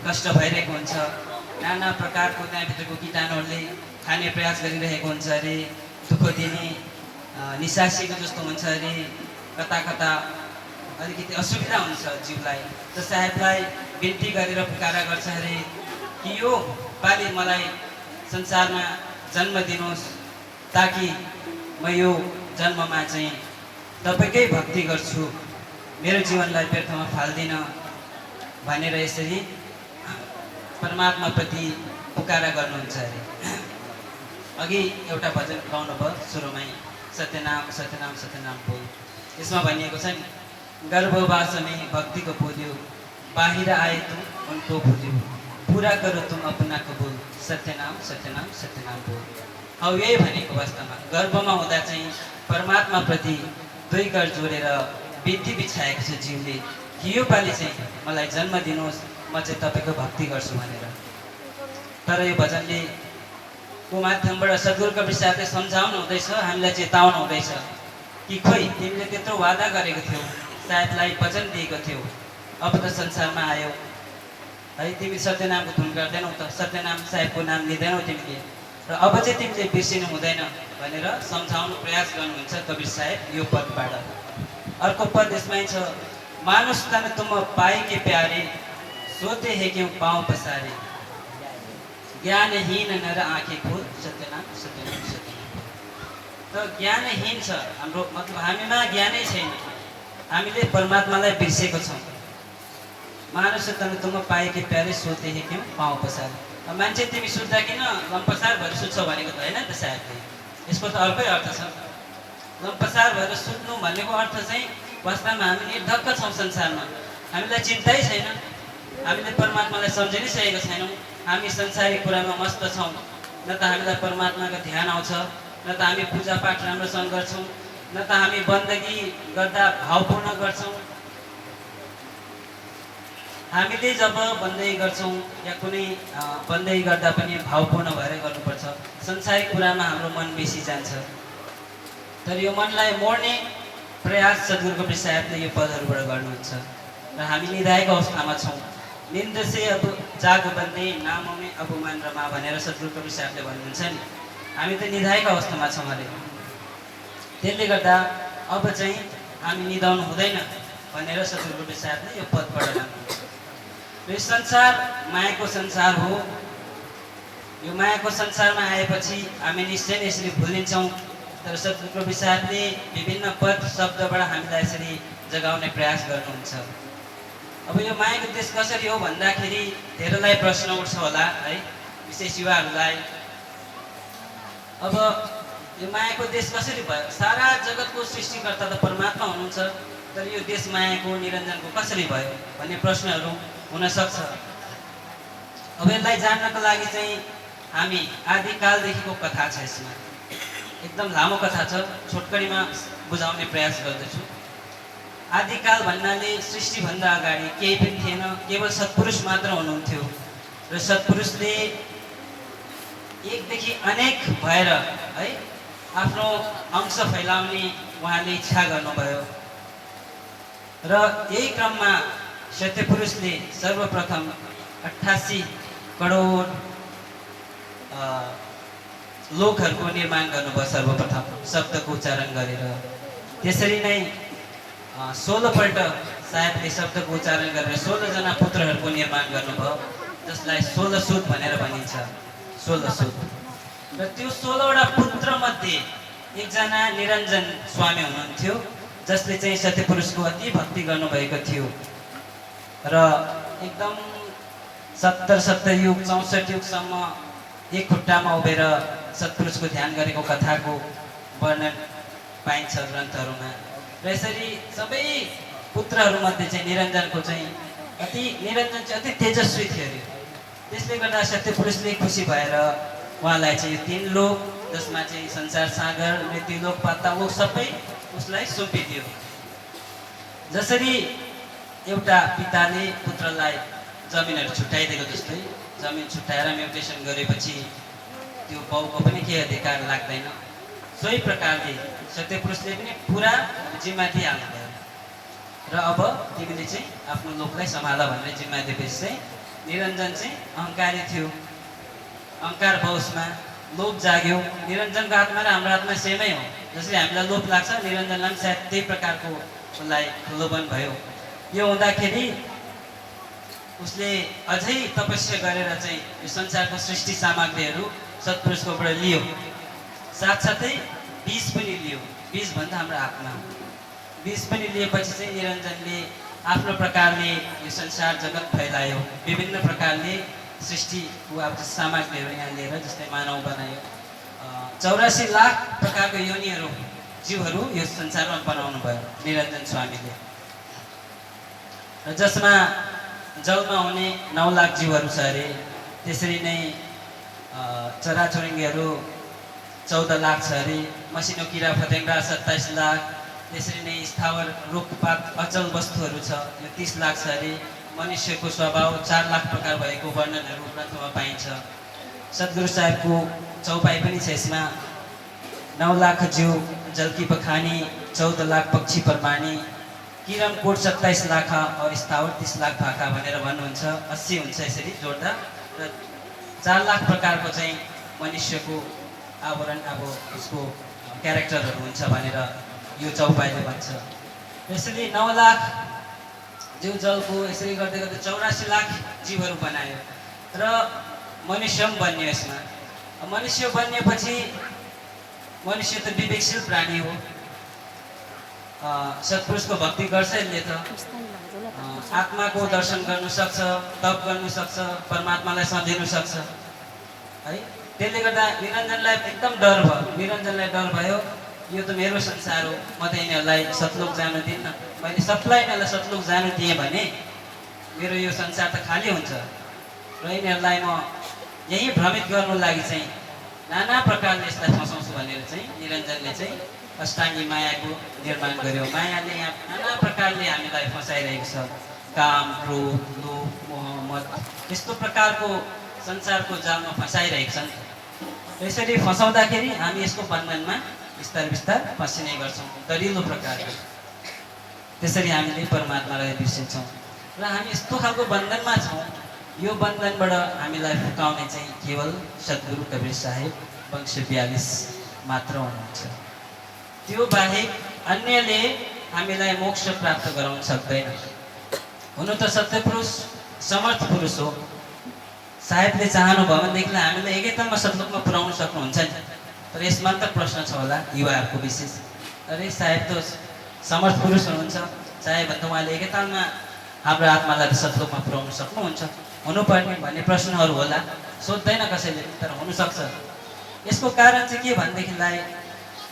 कष्ट भइरहेको हुन्छ। नाना प्रकारको त्यहाँभित्रको कीटाणुहरूले खाने प्रयास गरिरहेको हुन्छ अरे, दुःख दिने निसासीको जस्तो हुन्छ अरे, कता कता अलिकति असुविधा हुन्छ जीवलाई। त साहेबलाई बिन्ती गरेर पुकारा गर्छ अरे कि यो पालि मलाई संसारमा जन्म दिनुहोस्, ताकि म यो जन्ममा चाहिँ तपाईँकै भक्ति गर्छु, मेरो जीवनलाई व्यर्थमा फाल्दिनँ भनेर यसरी परमात्माप्रति पुकारा गर्नुहुन्छ अरे। अघि एउटा भजन गाउनुभयो सुरुमै, सत्यनाम सत्यनाम सत्यनाम बोल। यसमा भनिएको छ नि, गर्भवासमै भक्तिको बोल्यो, बाहिर आए तुम उनको भुल्यो, पुरा करो तुम अपना कबुल, सत्यनाम सत्यनाम सत्यनाम बोल। अब यही भनेको वास्तवमा गर्भमा हुँदा चाहिँ परमात्माप्रति दुई कर जोडेर बिन्ती बिछाएको छ जीवले कि यो पालि चाहिँ मलाई जन्म दिनुहोस्, म चाहिँ तपाईँको भक्ति गर्छु भनेर। तर यो भजनले को माध्यमबाट सद्गुरु कवीर साहेबले सम्झाउनु हुँदैछ, हामीलाई चेताउनु हुँदैछ कि खोइ तिमीले त्यत्रो वादा गरेको थियौ, साहेबलाई वचन दिएको थियौ, अब त संसारमा आयौ है, तिमी सत्यनामको धुन गर्दैनौ त, सत्यनाम साहेबको नाम लिँदैनौ तिमीले, र अब चाहिँ तिमीले बिर्सिनु हुँदैन भनेर सम्झाउनु प्रयास गर्नुहुन्छ कवीर साहेब यो पदबाट। अर्को पद यसमै छ, मानुष तन तुम पाए के प्यारे, सोते है क्यों पाँव पसारे, ज्ञानहीन नर आँखें खोल, सत्यनाम सत्यनाम सत्यनाम। त ज्ञानहीन छ हाम्रो, मतलब हामीमा ज्ञानै छैन, हामीले परमात्मालाई बिर्सेको छौँ। मानुष तन तुम पाए के प्यारे, सोते है क्यों पाँव पसारे। मान्छे तिमी सुत्दा किन लम्पसार भएर सुत्छौ भनेको त होइन नि त साहेबले, यसको त अर्कै अर्थ छ। लम्पसार भएर सुत्नु भनेको अर्थ चाहिँ वास्तवमा हामी निर्धक्क छौँ संसारमा, हामीलाई चिन्तै छैन, हामीले परमात्मालाई सम्झि नै सकेको छैनौँ। हामी संसारिक कुरामा मस्त छौँ, न त हामीलाई परमात्माको ध्यान आउँछ, न त हामी पूजापाठ राम्रोसँग गर्छौँ, न त हामी बन्दगी गर्दा भावपूर्ण गर्छौँ। हामीले जब बन्दै गर्छौँ या कुनै बन्दै गर्दा पनि भावपूर्ण भएर गर्नुपर्छ। संसारिक कुरामा हाम्रो मन बेसी जान्छ, तर यो मनलाई मोड्ने प्रयास सद्गुरु कवीर साहेबले यो पदहरूबाट गर्नुहुन्छ। र हामी निधाएको अवस्थामा छौँ, निन्द से अब जाग बन्दै नामों में अपमान रमा भनेर सद्गुरु कवीर साहेबले भन्नुहुन्छ नि, हामी त निधाएको अवस्थामा छौँ अरे। त्यसले गर्दा अब चाहिँ हामी निधाउनु हुँदैन भनेर सद्गुरु कवीर साहेबले यो पदबाट लानुहुन्छ। यो संसार मायाको संसार हो, यो मायाको संसारमा आएपछि हामी निश्चय नै यसरी भुलिन्छौँ। तर सद्गुरु कवीर साहेबले विभिन्न पद शब्दबाट हामीलाई यसरी जगाउने प्रयास गर्नुहुन्छ। अब यो मायाको देश कसरी हो भन्दाखेरि धेरैलाई प्रश्न उठ्छ होला है, विशेष युवाहरूलाई। अब यो मायाको देश कसरी भयो? सारा जगतको सृष्टिकर्ता त परमात्मा हुनुहुन्छ, तर यो देश मायाको निरञ्जनको कसरी भयो भन्ने प्रश्नहरू हुनसक्छ। अब यसलाई जान्नको लागि चाहिँ हामी आदिकालदेखिको कथा छ, यसमा एकदम लामो कथा छ, छोटकरीमा बुझाउने प्रयास गर्दछु। आदिकाल भन्नाले सृष्टिभन्दा अगाडि केही पनि थिएन, केवल सत्पुरुष मात्र हुनुहुन्थ्यो र सत्पुरुषले एकदेखि अनेक भएर है आफ्नो अंश फैलाउने उहाँले इच्छा गर्नुभयो र यही क्रममा सत्यपुरुषले सर्वप्रथम 88 करोड लोकहरूको निर्माण गर्नुभयो सर्वप्रथम शब्दको उच्चारण गरेर। त्यसरी नै 16 पल्ट सायदले शब्दको उच्चारण गरेर 16 जना पुत्रहरूको निर्माण गर्नुभयो, जसलाई 16 सुत भनेर भनिन्छ। 16 सुत र त्यो 16 वटा पुत्र मध्ये एकजना निरञ्जन स्वामी हुनुहुन्थ्यो, जसले चाहिँ सत्यपुरुषको अति भक्ति गर्नुभएको थियो र एकदम 70 युग 64 युगसम्म एक खुट्टामा उभिएर सत्पुरुषको ध्यान गरेको कथाको वर्णन पाइन्छ ग्रन्थहरूमा। र यसरी सबै पुत्रहरूमध्ये चाहिँ निरञ्जनको चाहिँ निरञ्जन चाहिँ अति तेजस्वी थियो अरे। त्यसले गर्दा सत्यपुरुषले खुसी भएर उहाँलाई चाहिँ यो 3 लोक, जसमा चाहिँ संसार सागर, मृत्युलोक, पातालोक सबै उसलाई सुम्पिदियो। जसरी एउटा पिताले पुत्रलाई जमिनहरू छुट्याइदिएको जस्तै जमिन छुट्याएर म्युटेसन गरेपछि त्यो बाउको पनि केही अधिकार लाग्दैन, सोही प्रकारले सत्यपुरुषले पनि पुरा जिम्मा दिइहाल्नुभयो र अब तिमीले चाहिँ आफ्नो लोकलाई सम्हाल भनेर जिम्मा दिएपछि चाहिँ निरञ्जन चाहिँ अहङ्कारी थियो। अहङ्कार भवसमा लोभ जाग्यो। निरञ्जनको आत्मा र हाम्रो आत्मा सेमै हो। जसरी हामीलाई लोभ लाग्छ, निरञ्जनलाई पनि सायद त्यही प्रकारको उसलाई लोभन भयो। यो हुँदाखेरि उसले अझै तपस्या गरेर चाहिँ यो संसारको सृष्टि सामग्रीहरू सत्पुरुषकोबाट लियो। साथसाथै बीज पनि लियो। बीज भन्दा हाम्रो आत्मा। बीज पनि लिएपछि चाहिँ निरञ्जनले आफ्नो प्रकारले यो संसार जगत फैलायो। विभिन्न प्रकारले सृष्टिको अब सामग्रीहरू यहाँ लिएर, जस्तै मानव बनायो। 84 लाख प्रकारको योनिहरू जीवहरू यो संसारमा बनाउनु भयो निरञ्जन स्वामीले। र जसमा जलमा हुने 9 लाख जीवहरू छ अरे। त्यसरी नै चराचुरुङ्गीहरू 14 लाख छ अरे। मसिनो किरा फटेङ्ग्रा 27 लाख। त्यसरी नै स्थावर रुखपात अचल वस्तुहरू छ, यो 30 लाख छ अरे। मनुष्यको स्वभाव 4 लाख प्रकार भएको वर्णनहरू ग्रन्थमा पाइन्छ। सद्गुरु साहेबको चौपाई पनि छ यसमा। 9 लाख जीव जलकी पखानी, 14 लाख पक्षी परमाणी, किरणकोट 27 लाख और स्थावर 30 लाख भाका भनेर भन्नुहुन्छ। 80 हुन्छ यसरी जोड्दा। र 4 लाख प्रकारको चाहिँ मनुष्यको आवरण, अब उसको क्यारेक्टरहरू हुन्छ भनेर यो चौपाईले भन्छ। यसरी 9 लाख जीव जलको यसरी गर्दै गर्दै 84 लाख जीवहरू बनायो र मनुष्य पनि बन्यो यसमा। मनुष्य बनिएपछि मनुष्य त विवेकशील प्राणी हो। सत्पुरुषको भक्ति गर्छ यसले त। आत्माको दर्शन गर्नु सक्छ, तप गर्नु सक्छ, परमात्मालाई सम्झिनु सक्छ है। त्यसले गर्दा निरञ्जनलाई एकदम डर भयो। निरञ्जनलाई डर भयो, यो त मेरो संसार हो, म त यिनीहरूलाई सतलोक जानु दिन्न। मैले सबलाई यिनीहरूलाई सतलोक जानु दिएँ भने मेरो यो संसार त खाली हुन्छ र यिनीहरूलाई म यहीँ भ्रमित गर्नु लागि चाहिँ नाना प्रकारले यसलाई फसाउँछु भनेर चाहिँ निरञ्जनले चाहिँ अष्टाङ्गी मायाको निर्माण गर्यो। मायाले यहाँ नाना प्रकारले हामीलाई फसाइरहेको छ। काम, क्रोध, लोभ, मोह, मद यस्तो प्रकारको संसारको जालमा फसाइरहेको छन्। यसरी फसाउँदाखेरि हामी यसको बन्धनमा बिस्तार बिस्तार फसिने गर्छौँ दरिलो प्रकारले। त्यसरी हामीले परमात्मालाई बिर्सिन्छौँ र हामी यस्तो खालको बन्धनमा छौँ। यो बन्धनबाट हामीलाई फुकाउने चाहिँ केवल सद्गुरु कबीर साहेब वंश 42 मात्र हुनुहुन्छ। त्यो बाहेक अन्यले हामीलाई मोक्ष प्राप्त गराउन सक्दैन। हुन त सत्यपुरुष समर्थ पुरुष हो। साहेबले चाहनुभयो भनेदेखि हामीलाई एकैतालमा सतलोकमा पुर्याउन सक्नुहुन्छ नि। तर यसमा त प्रश्न छ होला युवाहरूको विशेष, अरे साहेब त समर्थ पुरुष हुनुहुन्छ, साहेब भन्दा उहाँले एकैतालमा हाम्रो आत्मालाई त सतलोकमा पुर्याउन सक्नुहुन्छ, हुनुपर्ने भन्ने प्रश्नहरू होला। सोध्दैन कसैले, तर हुनसक्छ। यसको कारण चाहिँ के भनेदेखिलाई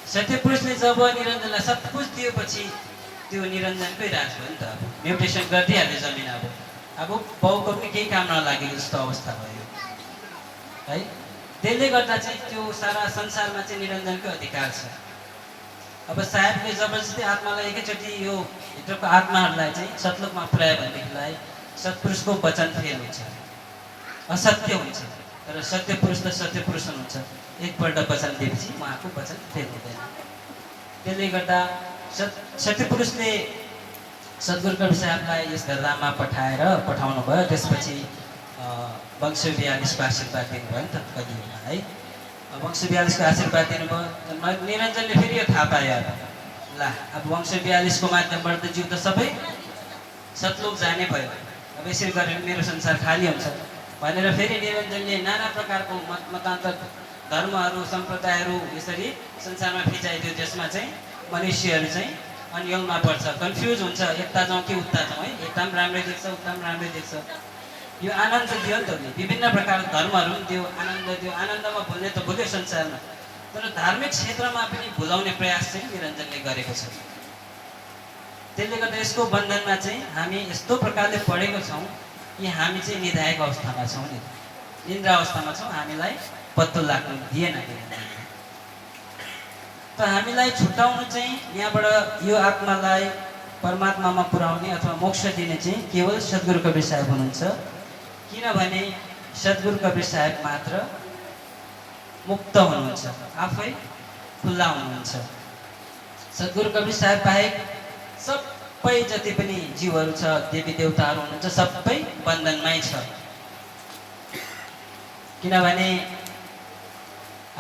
सत्यपुरुषले जब निरञ्जनलाई सब कुछ दिएपछि त्यो निरञ्जनकै राज भयो नि त। अब म्युटेसन गरिदिइहाल्यो जमिन। अब बाउको पनि केही काम नलागेको जस्तो अवस्था भयो है। त्यसले गर्दा चाहिँ त्यो सारा संसारमा चाहिँ निरञ्जनकै अधिकार छ। अब साहेबले जबरजस्ती आत्मालाई एकैचोटि यो भित्रको आत्माहरूलाई चाहिँ सतलोकमा पुर्यायो भनेदेखिलाई सत्पुरुषको वचन फेल हुन्छ, असत्य हुन्छ। तर सत्य पुरुष त सत्य पुरुष हुन्छ, एकपल्ट वचन दिएपछि उहाँको वचन फेल हुँदैन। त्यसले गर्दा सत्य पुरुषले सद्गुरु कवीर साहेबलाई यस धरधाममा पठाउनु भयो। त्यसपछि वंश 42को आशीर्वाद दिनुभयो नि त कलियुगमा है। वंश 42को आशीर्वाद दिनुभयो। निरञ्जनले फेरि यो थाहा पायो ल अब वंश 42को माध्यमबाट त जीव त सबै सतलोक जाने भयो। अब यसरी गरेर मेरो संसार खाली हुन्छ भनेर फेरि निरञ्जनले नाना प्रकारको मतान्तर धर्महरू सम्प्रदायहरू यसरी संसारमा फिजाइदियो, जसमा चाहिँ मनुष्यहरू चाहिँ अन्यलमा पर्छ, कन्फ्युज हुन्छ, यता जाउँ कि उता जाउँ है। यता पनि राम्रै देख्छ, उता पनि राम्रै देख्छ। यो आनन्द दियो नि त उसले, विभिन्न प्रकारको धर्महरू पनि दियो, आनन्द दियो। आनन्दमा भुल्ने त भुल्यो संसारमा, तर धार्मिक क्षेत्रमा पनि भुलाउने प्रयास चाहिँ निरञ्जनले गरेको छ। त्यसले गर्दा यसको बन्धनमा चाहिँ हामी यस्तो प्रकारले पढेको छौँ कि हामी चाहिँ निधायक अवस्थामा छौँ नि, निन्द्रा अवस्थामा छौँ। हामीलाई पत्तो लाग्नु दिएन। त हामीलाई छुट्याउनु चाहिँ यहाँबाट यो आत्मालाई परमात्मामा पुर्याउने अथवा मोक्ष दिने चाहिँ केवल सद्गुरु कवीर साहेब हुनुहुन्छ। किनभने सद्गुरु कवीर साहेब मात्र मुक्त हुनुहुन्छ, आफै खुल्ला हुनुहुन्छ। सद्गुरु कवीर साहेब बाहेक सबै जति पनि जीवहरू छ, देवी देवताहरू हुनुहुन्छ, सबै बन्धनमै छ। किनभने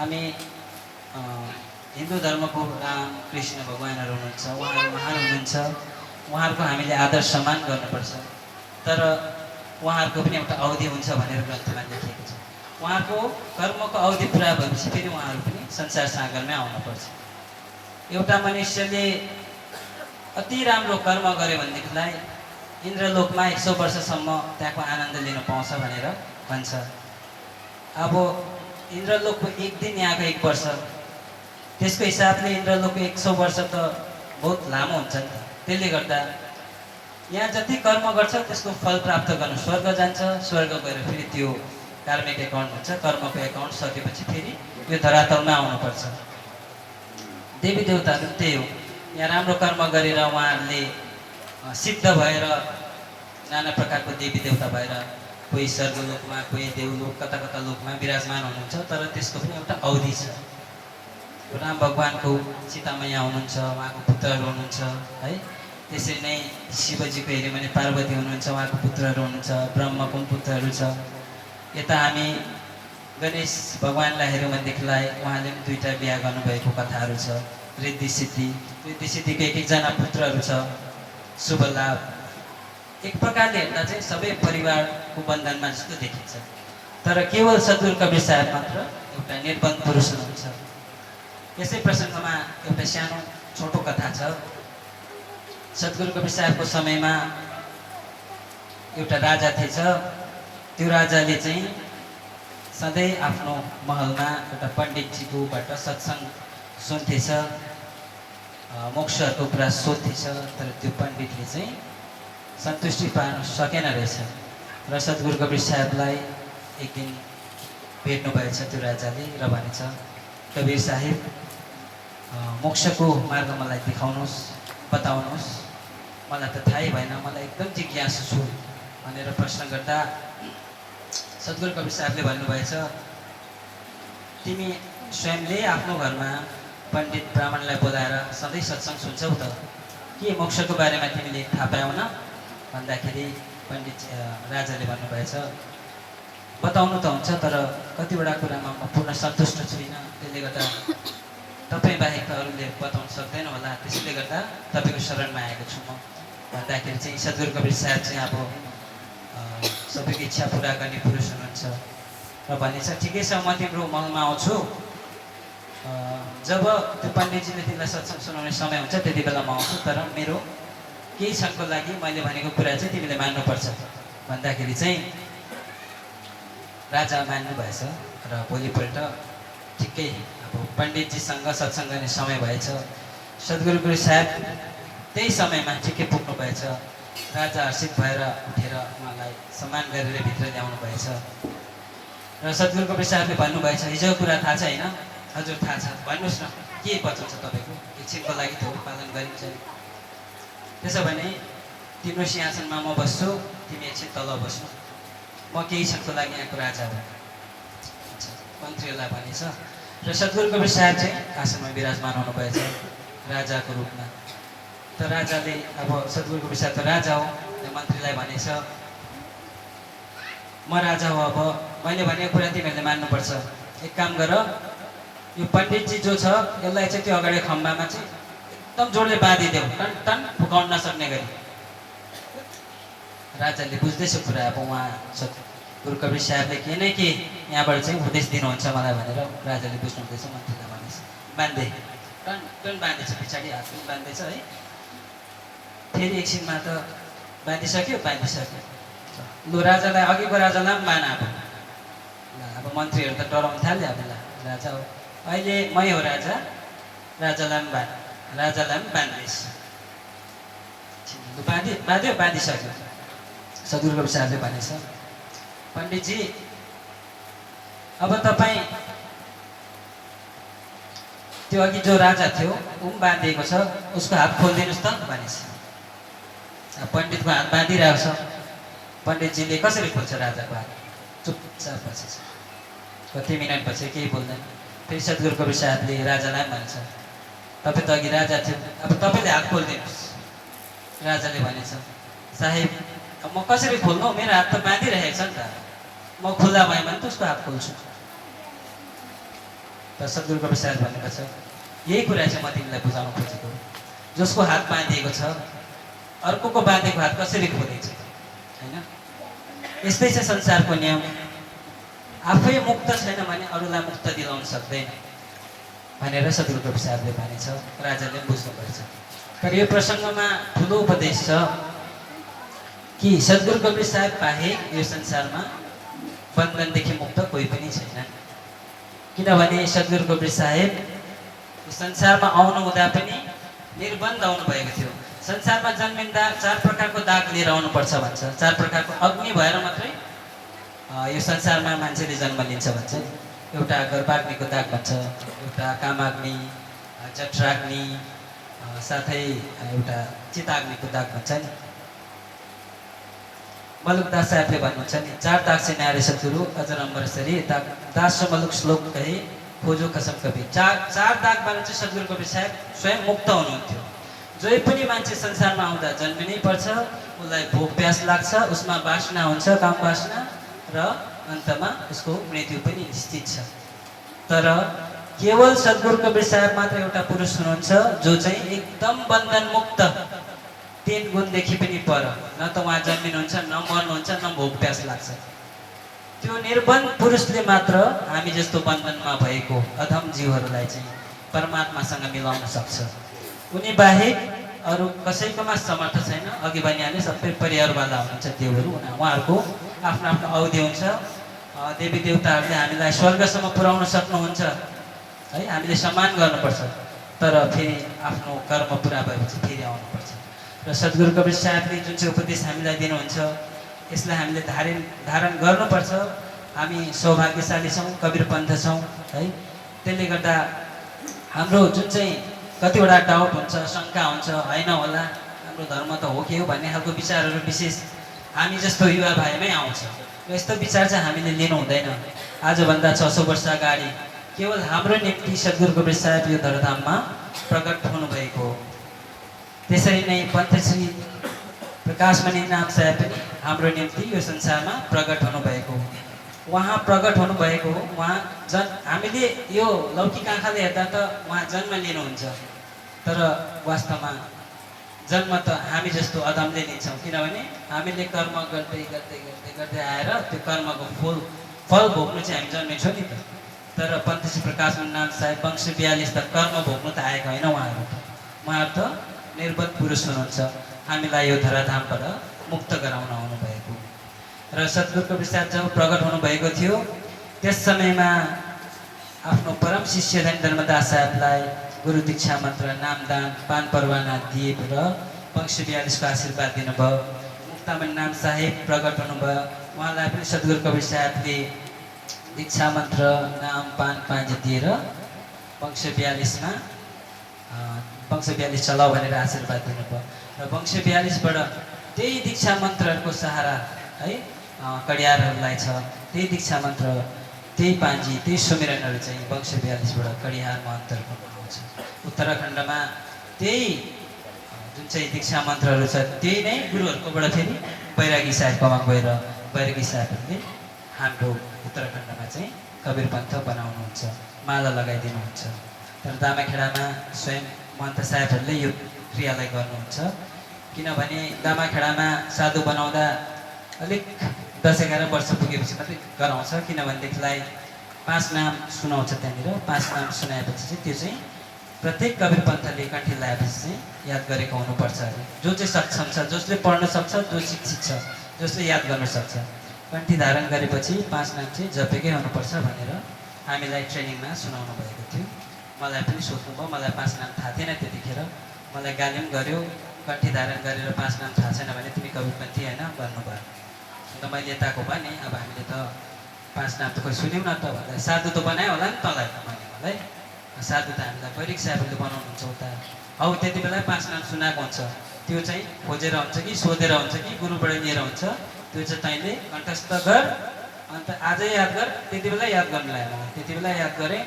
हामी हिन्दू धर्मको राम कृष्ण भगवानहरू हुनुहुन्छ, उहाँहरू महान हुनुहुन्छ। उहाँहरूको हामीले आदर सम्मान गर्नुपर्छ। तर उहाँहरूको पनि एउटा अवधि हुन्छ भनेर ग्रन्थमा लेखिएको छ। उहाँको कर्मको अवधि पुरा भएपछि फेरि उहाँहरू पनि संसार सागरमै आउनुपर्छ। एउटा मनुष्यले अति राम्रो कर्म गर्यो भनेदेखिलाई इन्द्रलोकमा 100 वर्षसम्म त्यहाँको आनन्द लिन पाउँछ भनेर भन्छ। अब इन्द्रलोकको एक दिन यहाँको 1 वर्ष, त्यसको हिसाबले इन्द्रलोकको 100 वर्ष त बहुत लामो हुन्छ नि त। त्यसले गर्दा यहाँ जति कर्म गर्छ त्यसको फल प्राप्त गर्नु स्वर्ग जान्छ। स्वर्ग गएर फेरि त्यो कार्मिक एकाउन्ट हुन्छ, कर्मको एकाउन्ट सकेपछि फेरि यो धरातलमा आउनुपर्छ। देवी देवताहरू त्यही हो, यहाँ राम्रो कर्म गरेर उहाँहरूले सिद्ध भएर नाना प्रकारको देवी देवता भएर कोही स्वर्गलोकमा, कोही देवलोक, कता कता लोकमा विराजमान हुनुहुन्छ। तर त्यसको पनि एउटा अवधि छ। राम भगवानको सीतामैया हुनुहुन्छ, उहाँको पुत्रहरू हुनुहुन्छ है। त्यसरी नै शिवजीको हेऱ्यो भने पार्वती हुनुहुन्छ, उहाँको पुत्रहरू हुनुहुन्छ, ब्रह्मको पनि पुत्रहरू छ। यता हामी गणेश भगवानलाई हेऱ्यौँ भनेदेखिलाई उहाँले पनि 2टा बिहा गर्नुभएको कथाहरू छ। रिद्धि सिद्धिको एक एकजना पुत्रहरू छ, शुभ लाभ। एक प्रकारले हेर्दा चाहिँ सबै परिवारको बन्धनमा जस्तो देखिन्छ। तर केवल सद्गुरु कवीर साहेब मात्र एउटा निर्बन्ध पुरुष हुनुहुन्छ। यसै प्रसङ्गमा एउटा सानो छोटो कथा छ। सद्गुरु कवीर साहेबको समयमा एउटा राजा थिएछ। त्यो राजाले चाहिँ सधैँ आफ्नो महलमा एउटा पण्डितजीकोबाट सत्सङ्ग सुन्थेछ, मोक्षहरूको कुरा सोध्थेछ। तर त्यो पण्डितले चाहिँ सन्तुष्टि पार्न सकेन रहेछ। र सद्गुरु कवीर साहेबलाई एक दिन भेट्नु भएछ त्यो राजाले र भनेछ, कवीर साहेब मोक्षको मार्ग मलाई देखाउनुहोस्, बताउनुहोस्, मलाई त थाहै भएन, मलाई एकदम जिज्ञासु छु भनेर प्रश्न गर्दा सद्गुरु कवीर साहेबले भन्नुभएछ, तिमी स्वयंले आफ्नो घरमा पण्डित ब्राह्मणलाई बोलाएर सधैँ सत्सङ्ग सुन्छौ त, के मोक्षको बारेमा तिमीले थाहा पायौ न भन्दाखेरि पण्डित राजाले भन्नुभएछ, बताउनु त हुन्छ, तर कतिवटा कुरामा म पूर्ण सन्तुष्ट छुइनँ। त्यसले गर्दा तपाईँ बाहेक अरूले बताउन सक्दैन होला, त्यसैले गर्दा तपाईँको शरणमा आएको छु म भन्दाखेरि चाहिँ सद्गुरु कवीर साहेब चाहिँ अब सबैको इच्छा पुरा गर्ने पुरुष हुनुहुन्छ र भनेछ, ठिकै छ, म तिम्रो महलमा आउँछु। जब त्यो पण्डितजीले तिमीलाई सत्सङ्ग सुनाउने समय हुन्छ त्यति बेला म आउँछु, तर मेरो केही क्षणको लागि मैले भनेको कुरा चाहिँ तिमीले मान्नुपर्छ भन्दाखेरि चाहिँ राजा मान्नु भएछ। र भोलिपल्ट ठिकै अब पण्डितजीसँग सत्सङ्ग गर्ने समय भएछ। सद्गुरु गुरु साहेब त्यही समयमा ठिकै पुग्नु भएछ। राजा हर्षित भएर उठेर उहाँलाई सम्मान गरेर भित्र ल्याउनु भएछ र सद्गुरु कवीर साहेबले भन्नुभएछ, हिजोको कुरा थाहा छ होइन? हजुर थाहा छ, भन्नुहोस् न के वचन छ तपाईँको? एकछिनको लागि त पालन गरिन्छ नि। त्यसो भने तिम्रो सिंहासनमा म बस्छु, तिमी एकछिन तल बस्नु, म केही क्षणको लागि यहाँको राजा हो। मन्त्रीहरूलाई भनेछ र सद्गुरु कवीर साहेब चाहिँ आसनमा विराजमान हुनुभएछ राजाको रूपमा। त राजाले अब सद्गुरु कवीर साहेब त राजा हो, मन्त्रीलाई भनेछ म राजा हो, अब मैले भनेको कुरा तिमीहरूले मान्नुपर्छ। एक काम गर, यो पण्डितजी जो छ यसलाई चाहिँ त्यो अगाडि खम्बामा चाहिँ एकदम जोडले बाँधिदेऊ, टन टन फुकाउन नसक्ने गरी। राजाले बुझ्दैछ कुरा, अब उहाँ गुरु कवीर साहेबले के नै के यहाँबाट चाहिँ उपदेश दिनुहुन्छ मलाई भनेर राजाले बुझ्नुहुँदैछ। मन्त्रीलाई भनेछ बाँधे, टन टन बाँधेछ, पछाडि हात पनि बाँधेछ है। फेरि एकछिनमा त बाँधिसक्यो। लु राजालाई, अघिको राजालाई पनि बाँध। अब मन्त्रीहरू त डराउनु थाल्यो, अब ल राजा हो, अहिले मै हो राजा, राजालाई पनि बाँध, राजालाई पनि बाँध्दैछ। बाँधिसक्यो। सद्गुरु कवीर साहेबले भनेछ, पण्डितजी अब तपाईँ त्यो अघि जो राजा थियो ऊ पनि बाँधिएको छ, उसको हात खोलिदिनुहोस् त भनेछ। पण्डितको हात बाँधिरहेको छ। पण्डितजीले कसरी खोल्छ राजाको हात? चुपचाप बसेछ। कति मिनटपछि केही बोल्दैन। फेरि सद्गुरु कवीर साहेबले राजालाई पनि भन्छ, तपाईँ त अघि राजा थियो, अब तपाईँले हात खोलिदिनुहोस्। राजाले भनेछ, साहेब अब म कसरी खोल्नु, मेरो हात त बाँधिरहेको छ नि त, म खुल्ला भयो भने त उसको हात खोल्छु। त सद्गुरु कवीर साहेब भनेको छ, यही कुरा चाहिँ म तिमीलाई बुझाउन खोजेको, जसको हात बाँधिएको छ अर्कोको बाँधेको हात कसरी खोलिन्छ होइन? यस्तै छ संसारको नियम। आफै मुक्त छैन भने अरूलाई मुक्त दिलाउन सक्दैन भनेर सद्गुरु कवीर साहेबले भनेछ। राजाले पनि बुझ्नुपर्छ। तर यो प्रसङ्गमा ठुलो उपदेश छ कि सद्गुरु कवीर साहेब बाहेक यो संसारमा बन्धनदेखि मुक्त कोही पनि छैन। किनभने सद्गुरु कवीर साहेब यो संसारमा आउनु हुँदा पनि निर्बन्ध आउनुभएको थियो। संसारमा जन्मिँदा 4 प्रकारको दाग लिएर आउनुपर्छ भन्छ। 4 प्रकारको अग्नि भएर मात्रै यो संसारमा मान्छेले जन्म लिन्छ भन्छ। एउटा गर्भाग्निको दाग भन्छ, एउटा कामाग्नि, जठराग्नि, साथै एउटा चिताग्निको दाग भन्छ नि। मलुकदास साहेबले भन्नुहुन्छ नि, 4 दाग से न्यारे सद्गुरु अजर अम्बर सरी दास मलुक श्लोक कहे खोजो कसम कवि। 4 दागबाट चाहिँ सद्गुरु कवीर साहेब स्वयं मुक्त हुनुहुन्थ्यो। जो पनि मान्छे संसारमा आउँदा जन्मिनै पर्छ, उसलाई भोक प्यास लाग्छ, उसमा वासना हुन्छ, काम वासना, र अन्तमा उसको मृत्यु पनि निश्चित छ। तर केवल सद्गुरु कवीर साहेब मात्र एउटा पुरुष हुनुहुन्छ जो चाहिँ एकदम बन्धन मुक्त, 3 गुणदेखि पनि पर। न त उहाँ जन्मिनुहुन्छ, न मर्नुहुन्छ, न भोक प्यास लाग्छ। त्यो निर्बन्ध पुरुषले मात्र हामी जस्तो बन्धनमा भएको अधम जीवहरूलाई चाहिँ परमात्मासँग मिलाउन सक्छ। उनी बाहेक अरू कसैकोमा समर्थ छैन। अघि भनिहाले सबै परिवारवाला हुनुहुन्छ देवहरू, उहाँहरूको आफ्नो आफ्नो अवधि हुन्छ। देवी देवताहरूले हामीलाई स्वर्गसम्म पुर्याउन सक्नुहुन्छ है, हामीले सम्मान गर्नुपर्छ। तर फेरि आफ्नो कर्म पुरा भएपछि फेरि आउनुपर्छ। र सद्गुरु कवीर साहेबले जुन चाहिँ उपदेश हामीलाई दिनुहुन्छ यसलाई हामीले धारण गर्नुपर्छ। हामी सौभाग्यशाली छौँ, कवीर पन्थ छौँ है। त्यसले गर्दा हाम्रो जुन चाहिँ कतिवटा डाउट हुन्छ, शङ्का हुन्छ, होइन होला हाम्रो धर्म त हो के हो भन्ने खालको विचारहरू विशेष हामी जस्तो युवा भाइमै आउँछ। यस्तो विचार चाहिँ हामीले लिनु हुँदैन। आजभन्दा 600 वर्ष अगाडि केवल हाम्रो निम्ति सद्गुरु कवीर साहेब यो धरधाममा प्रकट हुनुभएको हो। त्यसरी नै पन्थश्री प्रकाशमणि नाथ साहेब पनि हाम्रो निम्ति यो संसारमा प्रकट हुनुभएको हो। उहाँ प्रकट हुनुभएको हो। उहाँ हामीले यो लौकिक आँखाले हेर्दा त उहाँ जन्म लिनुहुन्छ, तर वास्तवमा जन्म त हामी जस्तो अधमले लिन्छौँ। किनभने हामीले कर्म गर्दै गर्दै गर्दै गर्दै आएर त्यो कर्मको फल भोग्नु चाहिँ हामी जन्मिन्छौँ नि त। तर पन्थश्री प्रकाशमणि नाथ साहेब वंश 42 त कर्म भोग्नु त आएको होइन। उहाँहरू त निर्बन्ध पुरुष हुनुहुन्छ, हामीलाई यो धराधामबाट मुक्त गराउन आउनुभएको। र सद्गुरु कवीर साहेब जब प्रकट हुनुभएको थियो त्यस समयमा आफ्नो परम शिष्य धन धर्मदास साहेबलाई गुरु दीक्षा मन्त्र नामदान पान परवाना दिए र वंश 42 को आशीर्वाद दिनुभयो। मुक्तामण नाम साहेब प्रकट हुनुभयो। उहाँलाई पनि सद्गुरु कवीर साहेबले दीक्षा मन्त्र नाम पान पाँजी दिएर वंश 42 मा वंश 42 चलाऊ भनेर आशीर्वाद दिनुभयो र वंश 42 बाट त्यही दीक्षा मन्त्रहरूको सहारा है कडियारहरूलाई छ। त्यही दीक्षा मन्त्र त्यही पाँजी त्यही सुमिरनहरू चाहिँ वंश 42 बाट कडियार महन्तहरूको आउँछ। उत्तराखण्डमा त्यही जुन चाहिँ दीक्षा मन्त्रहरू छ त्यही नै गुरुहरूकोबाट फेरि बैरागी साहेबकोमा गएर बैरागी साहेबहरूले हाम्रो उत्तराखण्डमा चाहिँ कवीर पन्थ बनाउनुहुन्छ, माला लगाइदिनुहुन्छ। तर दामाखेडामा स्वयं महन्त साहेबहरूले यो क्रियालाई गर्नुहुन्छ। किनभने दामाखेडामा साधु बनाउँदा अलिक 10-11 वर्ष पुगेपछि मात्रै गराउँछ। किनभनेदेखिलाई 5 नाम सुनाउँछ त्यहाँनिर। 5 नाम सुनाएपछि चाहिँ त्यो चाहिँ प्रत्येक कवीर पन्थले कण्ठी लगाएपछि चाहिँ याद गरेको हुनुपर्छ अरे। जो चाहिँ सक्षम छ, जसले पढ्न सक्छ, जो शिक्षित छ, जसले याद गर्न सक्छ, कण्ठी धारण गरेपछि 5 नाम चाहिँ जपेकै हुनुपर्छ भनेर हामीलाई ट्रेनिङमा सुनाउनु भएको थियो। मलाई पनि सोध्नुभयो, मलाई 5 नाम थाहा थिएन त्यतिखेर। मलाई गाली पनि गर्यो, कण्ठी धारण गरेर 5 नाम थाहा छैन भने तिमी कवीरपन्थी होइन भन्नुभयो। अन्त मैले यताको भने अब हामीले त 5 नाम त खोइ सुन्यौँ न त भन्दा साधु त बनायो होला नि तँलाई भने मलाई। साधु त हामीलाई बैरिक साहेबहरूले बनाउनुहुन्छ उता। हौ त्यति बेला 5 नाम सुनाएको हुन्छ। त्यो चाहिँ खोजेर हुन्छ कि सोधेर हुन्छ कि गुरुबाट लिएर हुन्छ, त्यो चाहिँ तैँले कण्ठस्थ गर, अन्त आजै याद गर। त्यति बेला याद गर्नु लाग्यो मलाई। त्यति बेला याद गरेँ,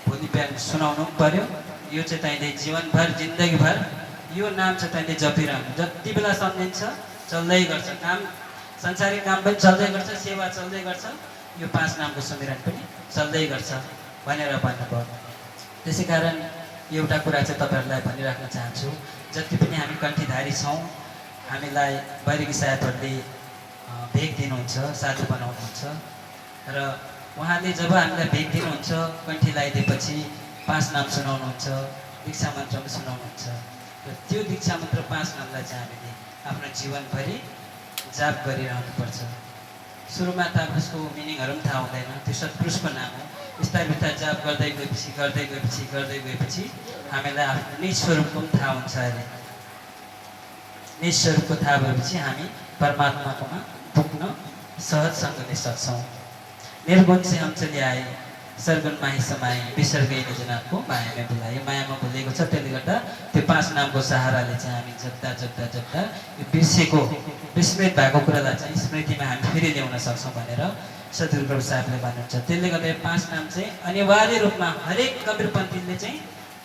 भोलि बिहान सुनाउनु पनि पऱ्यो। यो चाहिँ तैँले जीवनभर जिन्दगीभर यो नाम चाहिँ तैँले जपिरहनु। जति बेला सम्झिन्छ चल्दै गर्छ, काम संसारिक काम पनि चल्दै गर्छ, सेवा चल्दै गर्छ, यो 5 नामको सुमिरन पनि चल्दै गर्छ भनेर भन्नुभयो। त्यसै कारण एउटा कुरा चाहिँ तपाईँहरूलाई भनिराख्न चाहन्छु, जति पनि हामी कण्ठीधारी छौँ हामीलाई बैरागी साहेबहरूले भेग दिनुहुन्छ, साधु बनाउनुहुन्छ र उहाँले जब हामीलाई भेग दिनुहुन्छ कण्ठी लगाइदिएपछि 5 नाम सुनाउनुहुन्छ, दीक्षा मन्त्र पनि सुनाउनुहुन्छ र त्यो दीक्षा मन्त्र 5 नामलाई चाहिँ हामीले आफ्नो जीवनभरि जाप गरिरहनुपर्छ। सुरुमा त उसको मिनिङहरू पनि थाहा हुँदैन, त्यो सत्पुरुषको नाम हो। बिस्तारै बिस्तारै जाप गर्दै गएपछि हामीलाई आफ्नो निज स्वरूपको पनि थाहा हुन्छ अरे। निज स्वरूपको थाहा भएपछि हामी परमात्माकोमा पुग्न सहजसँगले सक्छौँ। निर्गुण से हम चले आए, सरगुण माही समाए, बिसर गई निजनाथको मायामा बोलाए। मायामा बोलेको छ, त्यसले गर्दा त्यो 5 नामको सहाराले चाहिँ हामी जप्दा यो बिर्सेको विस्मृत भएको कुरालाई चाहिँ स्मृतिमा हामी फेरि ल्याउन सक्छौँ भनेर सद्गुरु कवीर साहेबले भन्नुहुन्छ। त्यसले गर्दा यो 5 नाम चाहिँ अनिवार्य रूपमा हरेक कवीरपन्थीले चाहिँ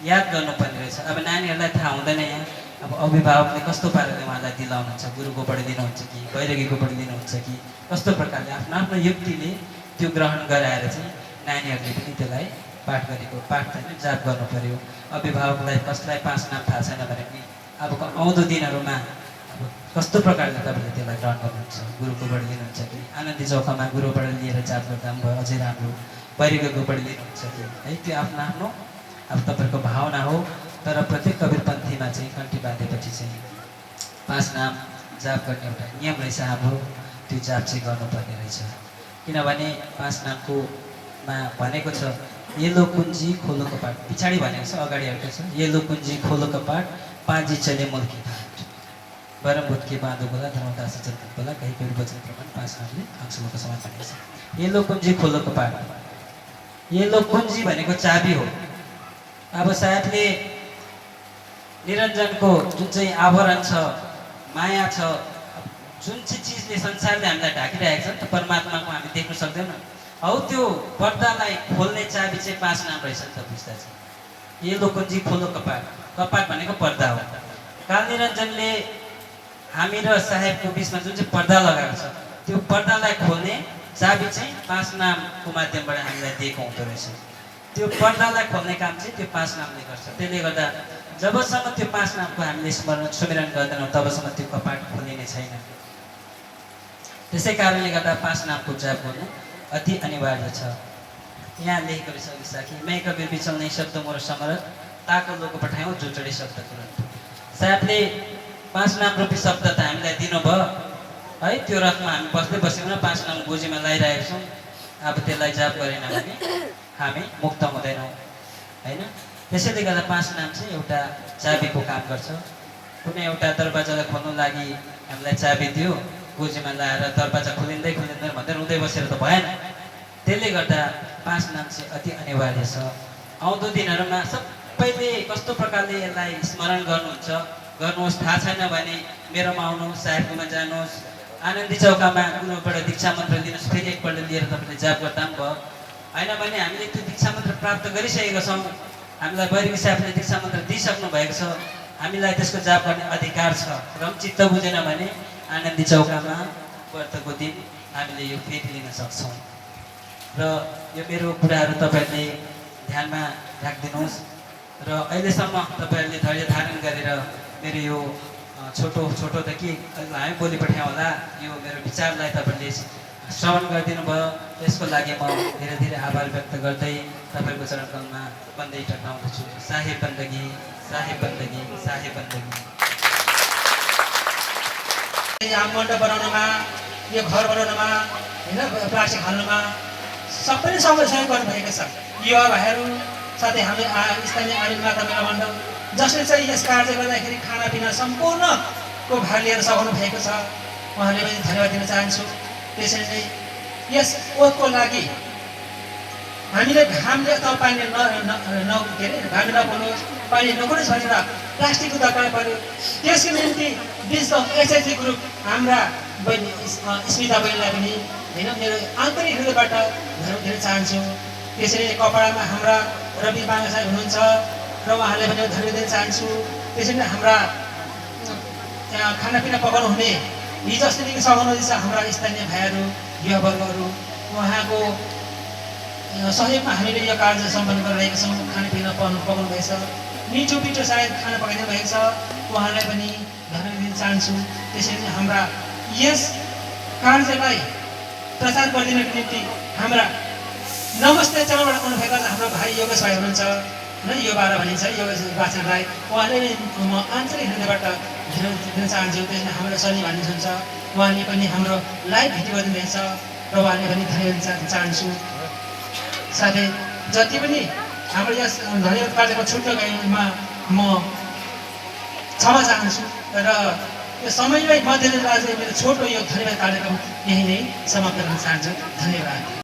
याद गर्नुपर्ने रहेछ। अब नानीहरूलाई थाहा हुँदैन, यहाँ अब अभिभावकले कस्तो पाराले उहाँलाई दिलाउनुहुन्छ, गुरुकोबाट दिनुहुन्छ कि बैरागीकोबाट दिनुहुन्छ कि कस्तो प्रकारले आफ्नो आफ्नो युक्तिले त्यो ग्रहण गराएर चाहिँ नानीहरूले पनि त्यसलाई पाठ गरेको पाठ चाहिँ जाप गर्नु पर्यो। अभिभावकलाई कसलाई 5 नाम थाहा छैन भने पनि अब आउँदो दिनहरूमा अब कस्तो प्रकारले तपाईँले त्यसलाई ग्रहण गर्नुहुन्छ, गुरुकोबाट लिनुहुन्छ कि आनन्दी चौकामा गुरुबाट लिएर जाप गर्दा पनि भयो अझै राम्रो, बैरागीकोबाट लिनुहुन्छ कि है, त्यो आफ्नो आफ्नो अब तपाईँहरूको भावना हो। तर प्रत्येक कवीरपन्थीमा चाहिँ कण्ठी बाँधेपछि चाहिँ 5 नाम जाप गर्ने एउटा नियम रहेछ हाम्रो, त्यो जाप चाहिँ गर्नुपर्ने रहेछ। किनभने 5 नामकोमा भनेको छ येलो कुञ्जी खोलो कपाट, पछाडि भनेको छ, अगाडि आएको छ येलो कुञ्जी खोलो कपाट, पाँजी चले मुल्की घाट, बरम भुत्के बाँधो बोला धर्मदास चल बोला, कहीँ कहीँ वचन प्रमाण 5 नामले अंशलोको समान भनेको छ। येलो कुञ्जी खोलो कपाट, येलो कुञ्जी भनेको चाबी हो। अब साहेबले निरञ्जनको जुन चाहिँ आवरण छ, माया छ, जुन चाहिँ चिजले संसारले हामीलाई ढाकिरहेको छ नि त परमात्माको हामी देख्न सक्दैनौँ, हौ त्यो पर्दालाई खोल्ने चाबी चाहिँ 5 नाम रहेछ नि त बुझ्दा चाहिँ। येलो कुञ्जी खोलो कपाट, कपाट भनेको पर्दा हो। काल निरञ्जनले हामी र साहेबको बिचमा जुन चाहिँ पर्दा लगाएको छ त्यो पर्दालाई खोल्ने चाबी चाहिँ 5 नामको माध्यमबाट हामीलाई दिएको हुँदो रहेछ। त्यो पर्दालाई खोल्ने काम चाहिँ त्यो 5 नामले गर्छ। त्यसले गर्दा जबसम्म त्यो 5 नामको हामीले सुमिरन गर्दैनौँ तबसम्म त्यो कपाट खोलिने छैन। त्यसै कारणले गर्दा 5 नामको जाप गर्नु अति अनिवार्य छ। यहाँ लेखेको रहेछ अघि साखी, मै कबीर बिचल्ने शब्द मोर समरत, ताको लोको पठायौँ जो चढे शब्द तुरन्त। साहेबले 5 नाम रूपी शब्द त हामीलाई दिनुभयो है, त्यो रथमा हामी बस्दै बस्यौँ न 5 नाम गोजीमा लगाइरहेको छौँ। अब त्यसलाई जाप गरेन भने हामी मुक्त हुँदैनौँ होइन। त्यसैले गर्दा 5 नाम चाहिँ एउटा चाबीको काम गर्छ। कुनै एउटा दरवाजालाई खोल्नु लागि हामीलाई चाबी दियो, गोजीमा लाएर दरवाजा खोलिँदै खोलिँदै भन्दै रुँदै बसेर त भएन। त्यसले गर्दा 5 नाम चाहिँ अति अनिवार्य छ। आउँदो दिनहरूमा सबैले कस्तो प्रकारले यसलाई स्मरण गर्नुहोस् थाहा छैन भने मेरोमा आउनुहोस्, साहेबकोमा जानुहोस्, आनन्दी चौकामा गुरुबाट दीक्षा मन्त्र लिनुहोस्, फेरि एकपल्ट लिएर तपाईँले जाप गर्दा पनि भयो। होइन भने हामीले त्यो दीक्षा मन्त्र प्राप्त गरिसकेका छौँ, हामीलाई बैरगी साहेबले दीक्षा मन्त्र दिइसक्नु भएको छ, हामीलाई त्यसको जाप गर्ने अधिकार छ। र चित्त बुझेन भने आनन्दी चौकामा व्रतको दिन हामीले यो फेरि लिन सक्छौँ। र यो मेरो कुराहरू तपाईँहरूले ध्यानमा राखिदिनुहोस्। र अहिलेसम्म तपाईँहरूले धैर्य धारण गरेर मेरो यो छोटो त के हामी बोली पठायौँ होला, यो मेरो विचारलाई तपाईँले श्रवण गरिदिनु भयो। यसको लागि म धेरै धेरै आभार व्यक्त गर्दै तपाईँको चरणकमलमा बन्दै टक्राउँदछु। साहेब बन्दगी, साहेब बन्दगी, साहेब बन्दगी। यहाँ मण्डप बनाउनमा, यो घर बनाउनमा होइन, प्लास्टिक हाल्नुमा सबैले सहयोग गर्नुभएको छ। युवा भाइहरू साथै हाम्रो स्थानीय आर्मी माता मेला मण्डल जसले चाहिँ यस कार्य गर्दाखेरि खानापिना सम्पूर्णको भाग लिएर सघाउनु भएको छ, उहाँले पनि धन्यवाद दिन चाहन्छु। त्यसरी नै यस ओतको लागि हामीले घामले अथवा पानी के अरे घाम नपोलोस्, पानी नपोलोस् भनेर प्लास्टिकको दरकार पर्यो। त्यसको निम्ति डिजिटल एसएचजी ग्रुप हाम्रा बहिनी स्मिता बहिनीलाई पनि होइन मेरो आन्तरिक हृदयबाट धन्यवाद दिन चाहन्छु। त्यसरी कपडामा हाम्रा रवि बाङ्गा साहेब हुनुहुन्छ र उहाँले पनि धन्यवाद दिन चाहन्छु। त्यसरी नै हाम्रा खानापिना पकाउनु हुने हिजो अस्तिदेखि सघाउनुहुँदैछ हाम्रा स्थानीय भाइहरू, युवा वर्गहरू, उहाँको सहयोगमा हामीले यो कार्य सम्पन्न गरिरहेका छौँ। खानापिना पकाउनु भएछ, मिठो पिठो सायद खाना पकाइदिनु भएको छ, उहाँलाई पनि धन्यवाद दिन चाहन्छु। त्यसरी नै हाम्रा यस कार्यलाई प्रचार गरिदिनको निम्ति हाम्रा नमस्ते च्यानलबाट आउनुभएको हाम्रो भाइ योगेश भाइ हुनुहुन्छ होइन, यो बाह्र भनिन्छ योगेश बाचन राई, उहाँले म आन्तरिक हृदयबाट धन्यवाद दिन चाहन्छु। त्यसमा हाम्रो सनी भन्ने हुनुहुन्छ, उहाँले पनि हाम्रो लाइभ भिडियो गरिदिनुहुनेछ र उहाँले पनि धन्यवाद दिन चाहन्छु। साथै जति पनि हाम्रो यस धन्यवाद कार्यको छुट्टो गएमा म क्षमा चाहन्छु र यो समयलाई मध्यनजर राख्दै मेरो छोटो यो धन्यवाद कार्यक्रम यही नै समाप्त गर्न चाहन्छु। धन्यवाद।